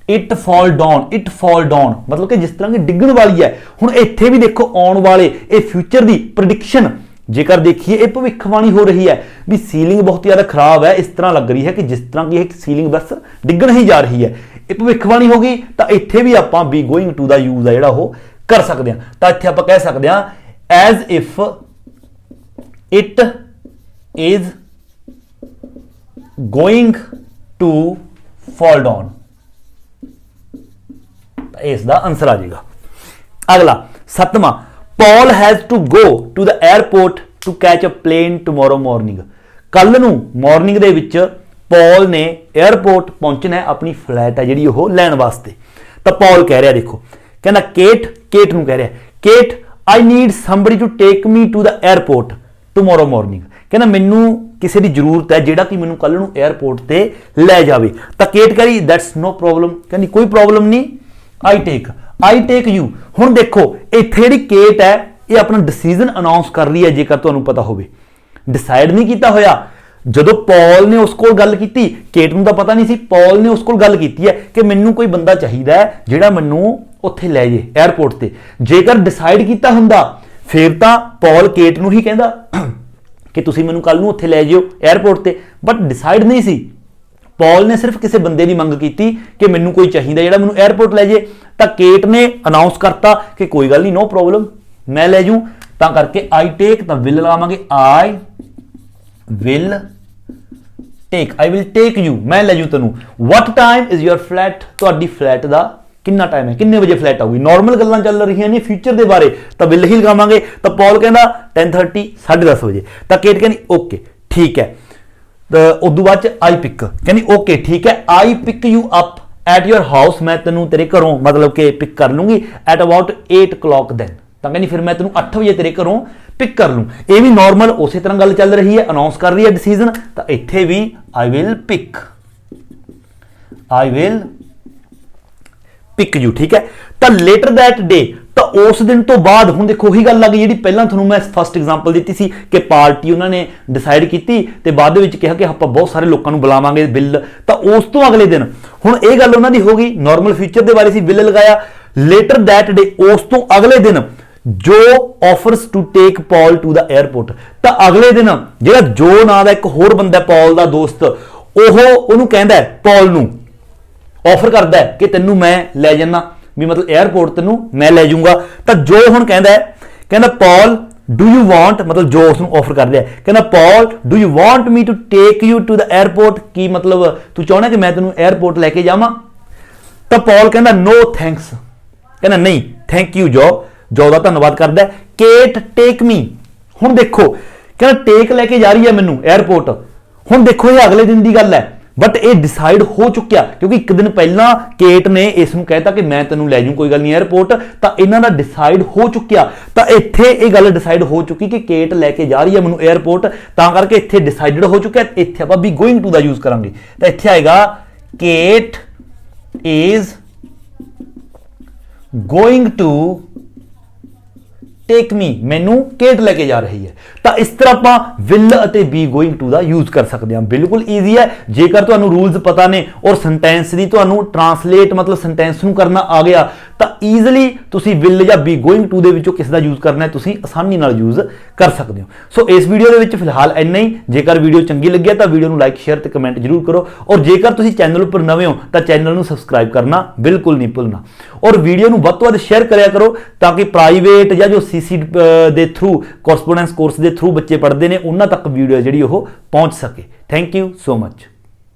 इट फॉल डाउन, मतलब कि जिस तरह की डिग्गण वाली है। हुण इत्थे भी देखो आउण वाले ये फ्यूचर की प्रेडिक्शन जेकर देखिए ये भविष्यवाणी हो रही है भी सीलिंग बहुत ज्यादा खराब है, इस तरह लग रही है कि जिस तरह की सीलिंग बस डिग्गण ही जा रही है। ਇਹ ਭਵਿੱਖਬਾਣੀ ਹੋ ਗਈ। ਤਾਂ ਇੱਥੇ ਵੀ ਆਪਾਂ ਬੀ ਗੋਇੰਗ ਟੂ ਦਾ ਯੂਜ਼ ਆ ਜਿਹੜਾ ਉਹ ਕਰ ਸਕਦੇ ਹਾਂ। ਤਾਂ ਇੱਥੇ ਆਪਾਂ ਕਹਿ ਸਕਦੇ ਹਾਂ as if it is going to fall down. ਇਸ ਦਾ ਆਨਸਰ ਆ ਜਾਏਗਾ। ਅਗਲਾ 7ਵਾਂ, Paul has to go to the airport to catch a plane tomorrow morning. ਕੱਲ ਨੂੰ ਮਾਰਨਿੰਗ ਦੇ ਵਿੱਚ ਪੌਲ ਨੇ 에ਅਰਪੋਰਟ ਪਹੁੰਚਣਾ ਹੈ ਆਪਣੀ ਫਲਾਈਟ ਹੈ ਜਿਹੜੀ ਉਹ ਲੈਣ ਵਾਸਤੇ। ਤਾਂ ਪੌਲ ਕਹਿ ਰਿਹਾ, ਦੇਖੋ ਕਹਿੰਦਾ ਕੇਟ ਨੂੰ ਕਹਿ ਰਿਹਾ, Kate I need somebody to take me to the airport tomorrow morning. ਕਹਿੰਦਾ ਮੈਨੂੰ ਕਿਸੇ ਦੀ ਜ਼ਰੂਰਤ ਹੈ ਜਿਹੜਾ ਕਿ ਮੈਨੂੰ ਕੱਲ ਨੂੰ 에ਅਰਪੋਰਟ ਤੇ ਲੈ ਜਾਵੇ। ਤਾਂ ਕੇਟ ਕਹ ਰਹੀ ਦੈਟਸ ਨੋ ਪ੍ਰੋਬਲਮ, ਕਹਿੰਦੀ ਕੋਈ ਪ੍ਰੋਬਲਮ ਨਹੀਂ, ਆਈ ਟੇਕ ਯੂ। ਹੁਣ ਦੇਖੋ ਇੱਥੇ ਜਿਹੜੀ ਕੇਟ ਹੈ ਇਹ ਆਪਣਾ ਡਿਸੀਜਨ ਅਨਾਉਂਸ ਕਰ ਰਹੀ ਹੈ। ਜੇਕਰ ਤੁਹਾਨੂੰ ਪਤਾ ਹੋਵੇ, ਡਿਸਾਈਡ ਨਹੀਂ ਕੀਤਾ ਹੋਇਆ। ਜਦੋਂ ਪੌਲ ਨੇ ਉਸ ਕੋਲ ਗੱਲ ਕੀਤੀ, ਕੇਟ ਨੂੰ ਤਾਂ ਪਤਾ ਨਹੀਂ ਸੀ, ਪੌਲ ਨੇ ਉਸ ਕੋਲ ਗੱਲ ਕੀਤੀ ਹੈ ਕਿ ਮੈਨੂੰ ਕੋਈ ਬੰਦਾ ਚਾਹੀਦਾ ਹੈ ਜਿਹੜਾ ਮੈਨੂੰ ਉੱਥੇ ਲੈ ਜੇ 에ਅਰਪੋਰਟ ਤੇ। ਜੇਕਰ ਡਿਸਾਈਡ ਕੀਤਾ ਹੁੰਦਾ ਫਿਰ ਤਾਂ ਪੌਲ ਕੇਟ ਨੂੰ ਹੀ ਕਹਿੰਦਾ ਕਿ ਤੁਸੀਂ ਮੈਨੂੰ ਕੱਲ ਨੂੰ ਉੱਥੇ ਲੈ ਜਿਓ 에ਅਰਪੋਰਟ ਤੇ, ਬਟ ਡਿਸਾਈਡ ਨਹੀਂ ਸੀ। ਪੌਲ ਨੇ ਸਿਰਫ ਕਿਸੇ ਬੰਦੇ ਦੀ ਮੰਗ ਕੀਤੀ ਕਿ ਮੈਨੂੰ ਕੋਈ ਚਾਹੀਦਾ ਜਿਹੜਾ ਮੈਨੂੰ 에ਅਰਪੋਰਟ ਲੈ ਜੇ। ਤਾਂ ਕੇਟ ਨੇ ਅਨਾਉਂਸ ਕਰਤਾ ਕਿ ਕੋਈ ਗੱਲ ਨਹੀਂ, ਨੋ ਪ੍ਰੋਬਲਮ, ਮੈਂ ਲੈ ਜੂ। ਤਾਂ ਕਰਕੇ ਆਈ ਟੇਕ, ਤਾਂ ਵਿਲ ਲਗਾਵਾਂਗੇ, ਆਈ ਵਿਲ ਟੇਕ ਯੂ, ਮੈਂ ਲੈ ਜੂ ਤੈਨੂੰ। ਵਾਟ ਟਾਈਮ ਇਜ਼ ਯੂਰ ਫਲਾਈਟ, ਤੁਹਾਡੀ ਫਲਾਈਟ ਦਾ ਕਿੰਨਾ ਟਾਈਮ ਹੈ, ਕਿੰਨੇ ਵਜੇ ਫਲਾਈਟ ਆਊਗੀ। ਨਾਰਮਲ ਗੱਲਾਂ ਚੱਲ ਰਹੀਆਂ ਨੇ ਫਿਊਚਰ ਦੇ ਬਾਰੇ, ਤਾਂ ਵਿਲ ਹੀ ਲਗਾਵਾਂਗੇ। ਤਾਂ ਪੌਲ ਕਹਿੰਦਾ 10:30, 10:30 ਵਜੇ। ਤਾਂ ਕੇਟ ਕਹਿੰਦੀ ਓਕੇ ਠੀਕ ਹੈ। ਉਦੋਂ ਬਾਅਦ ਚ ਆਈ ਪਿਕ, ਕਹਿੰਦੀ ਓਕੇ ਠੀਕ ਹੈ, I pick you up at your house, ਮੈਂ ਤੈਨੂੰ ਤੇਰੇ ਘਰੋਂ ਮਤਲਬ ਕਿ ਪਿਕ ਕਰ ਲੂੰਗੀ ਐਟ ਅਬਾਊਟ 8 o'clock ਦੈਨ। ਤਾਂ ਕਹਿੰਦੀ ਫਿਰ ਮੈਂ ਤੈਨੂੰ 8 ਵਜੇ ਤੇਰੇ ਘਰੋਂ ਪਿਕ ਕਰ ਲੂੰ। ਇਹ ਵੀ ਨਾਰਮਲ ਉਸੇ ਤਰ੍ਹਾਂ ਗੱਲ ਚੱਲ ਰਹੀ ਹੈ, ਅਨਾਉਂਸ ਕਰ ਰਹੀ ਹੈ ਡਿਸੀਜਨ। ਤਾਂ ਇੱਥੇ ਵੀ ਆਈ ਵਿਲ ਪਿਕ ਯੂ, ਠੀਕ ਹੈ। ਤਾਂ ਲੇਟਰ ਦੈਟ ਡੇ, ਤਾਂ ਉਸ ਦਿਨ ਤੋਂ ਬਾਅਦ, ਹੁਣ ਦੇਖੋ ਉਹੀ ਗੱਲ ਆ ਗਈ ਜਿਹੜੀ ਪਹਿਲਾਂ ਤੁਹਾਨੂੰ ਮੈਂ ਫਸਟ ਐਗਜ਼ਾਮਪਲ ਦਿੱਤੀ ਸੀ ਕਿ ਪਾਰਟੀ ਉਹਨਾਂ ਨੇ ਡਿਸਾਈਡ ਕੀਤੀ ਤੇ ਬਾਅਦ ਦੇ ਵਿੱਚ ਕਿਹਾ ਕਿ ਆਪਾਂ ਬਹੁਤ ਸਾਰੇ ਲੋਕਾਂ ਨੂੰ ਬੁਲਾਵਾਂਗੇ ਬਿੱਲ। ਤਾਂ ਉਸ ਤੋਂ ਅਗਲੇ ਦਿਨ, ਹੁਣ ਇਹ ਗੱਲ ਉਹਨਾਂ ਦੀ ਹੋ ਗਈ, ਨਾਰਮਲ ਫਿਊਚਰ ਦੇ ਬਾਰੇ ਸੀ, ਬਿੱਲ ਲਗਾਇਆ। ਲੇਟਰ ਦੈਟ ਡੇ, ਉਸ ਤੋਂ ਅਗਲੇ ਦਿਨ ਜੋ offers to take Paul to the airport. ਤਾਂ ਅਗਲੇ ਦਿਨ ਜਿਹੜਾ ਜੋ ਨਾਂ ਦਾ ਇੱਕ ਹੋਰ ਬੰਦਾ ਪੌਲ ਦਾ ਦੋਸਤ, ਉਹਨੂੰ ਕਹਿੰਦਾ ਪੌਲ ਨੂੰ ਆਫਰ ਕਰਦਾ ਕਿ ਤੈਨੂੰ ਮੈਂ ਲੈ ਜਾਣਾ, ਵੀ ਮਤਲਬ 에ਅਰਪੋਰਟ ਤੈਨੂੰ ਮੈਂ ਲੈ ਜਾਊਂਗਾ। ਤਾਂ ਜੋ ਹੁਣ ਕਹਿੰਦਾ ਪੌਲ ਡੂ ਯੂ ਵਾਂਟ, ਮਤਲਬ ਜੋ ਉਸ ਨੂੰ ਆਫਰ ਕਰ ਰਿਹਾ, ਕਹਿੰਦਾ Paul do you want me to take you to the airport, ਕੀ ਮਤਲਬ ਤੂੰ ਚਾਹੁੰਦਾ ਕਿ ਮੈਂ ਤੈਨੂੰ 에ਅਰਪੋਰਟ ਲੈ ਕੇ ਜਾਵਾਂ। ਤਾਂ ਪੌਲ ਕਹਿੰਦਾ ਨੋ ਥੈਂਕਸ, ਕਹਿੰਦਾ ਨਹੀਂ ਥੈਂਕ ਯੂ ਜੋ ਦਾ ਧੰਨਵਾਦ ਕਰਦਾ। ਕੇਟ ਟੇਕ ਮੀ, ਹੁਣ ਦੇਖੋ ਕਹਿੰਦਾ ਟੇਕ ਲੈ ਕੇ ਜਾ ਰਹੀ ਹੈ ਮੈਨੂੰ 에ਅਰਪੋਰਟ। ਹੁਣ ਦੇਖੋ ਇਹ ਅਗਲੇ ਦਿਨ ਦੀ ਗੱਲ ਹੈ, ਬਟ ਇਹ ਡਿਸਾਈਡ ਹੋ ਚੁੱਕਿਆ ਕਿਉਂਕਿ ਇੱਕ ਦਿਨ ਪਹਿਲਾਂ ਕੇਟ ਨੇ ਇਸ ਨੂੰ ਕਹਿਤਾ ਕਿ ਮੈਂ ਤੈਨੂੰ ਲੈ ਜੂ ਕੋਈ ਗੱਲ ਨਹੀਂ 에ਅਰਪੋਰਟ। ਤਾਂ ਇਹਨਾਂ ਦਾ ਡਿਸਾਈਡ ਹੋ ਚੁੱਕਿਆ। ਤਾਂ ਇੱਥੇ ਇਹ ਗੱਲ ਡਿਸਾਈਡ ਹੋ ਚੁੱਕੀ ਕਿ ਕੇਟ ਲੈ ਕੇ ਜਾ ਰਹੀ ਹੈ ਮੈਨੂੰ 에ਅਰਪੋਰਟ, ਤਾਂ ਕਰਕੇ ਇੱਥੇ ਡਿਸਾਈਡਡ ਹੋ ਚੁੱਕਿਆ। ਇੱਥੇ ਆਪਾਂ ਵੀ ਗੋਇੰਗ ਟੂ ਦਾ ਯੂਜ਼ ਕਰਾਂਗੇ। ਤਾਂ ਇੱਥੇ ਆਏਗਾ Kate is going to take me, ਮੈਨੂੰ ਕੇਟ ਲੈ ਕੇ ਜਾ ਰਹੀ ਹੈ। ਤਾਂ ਇਸ ਤਰ੍ਹਾਂ ਆਪਾਂ ਵਿਲ ਅਤੇ ਬੀ ਗੋਇੰਗ ਟੂ ਦਾ ਯੂਜ਼ ਕਰ ਸਕਦੇ ਹਾਂ। ਬਿਲਕੁਲ ਈਜ਼ੀ ਹੈ। ਜੇਕਰ ਤੁਹਾਨੂੰ ਰੂਲਸ ਪਤਾ ਨੇ ਔਰ ਸੈਂਟੈਂਸ ਦੀ ਤੁਹਾਨੂੰ ਟਰਾਂਸਲੇਟ ਮਤਲਬ ਸੈਂਟੈਂਸ ਨੂੰ ਕਰਨਾ ਆ ਗਿਆ ਤਾਂ ਈਜ਼ੀਲੀ ਤੁਸੀਂ ਵਿਲ ਜਾਂ ਬੀ ਗੋਇੰਗ ਟੂ ਦੇ ਵਿੱਚੋਂ ਕਿਸ ਦਾ ਯੂਜ਼ ਕਰਨਾ ਹੈ ਤੁਸੀਂ ਆਸਾਨੀ ਨਾਲ ਯੂਜ਼ ਕਰ ਸਕਦੇ ਹੋ। ਸੋ ਇਸ ਵੀਡੀਓ ਦੇ ਵਿੱਚ ਫਿਲਹਾਲ ਇੰਨਾ ਹੀ। ਜੇਕਰ ਵੀਡੀਓ ਚੰਗੀ ਲੱਗੀ ਤਾਂ ਵੀਡੀਓ ਨੂੰ ਲਾਈਕ ਸ਼ੇਅਰ ਤੇ ਕਮੈਂਟ ਜ਼ਰੂਰ ਕਰੋ ਔਰ ਜੇਕਰ ਤੁਸੀਂ ਚੈਨਲ ਉੱਪਰ ਨਵੇਂ ਹੋ ਤਾਂ ਚੈਨਲ ਨੂੰ ਸਬਸਕ੍ਰਾਈਬ ਕਰਨਾ ਬਿਲਕੁਲ ਨਹੀਂ ਭੁੱਲਣਾ ਔਰ ਵੀਡੀਓ ਨੂੰ ਵੱਧ ਤੋਂ ਵੱਧ ਸ਼ੇਅਰ ਕਰਿਆ ਕਰੋ ਤਾਂ ਕਿ ਪ੍ਰਾਈਵੇਟ ਜਾਂ ਜੋ ਸੀਸੀ ਦੇ ਥਰੂ ਕੋਰਸਪੋਂਡੈਂਸ ਕੋਰਸ ਦੇ ਥਰੂ ਬੱਚੇ ਪੜ੍ਹਦੇ ਨੇ ਉਹਨਾਂ ਤੱਕ ਵੀਡੀਓ ਜਿਹੜੀ ਉਹ ਪਹੁੰਚ ਸਕੇ। Thank you so much.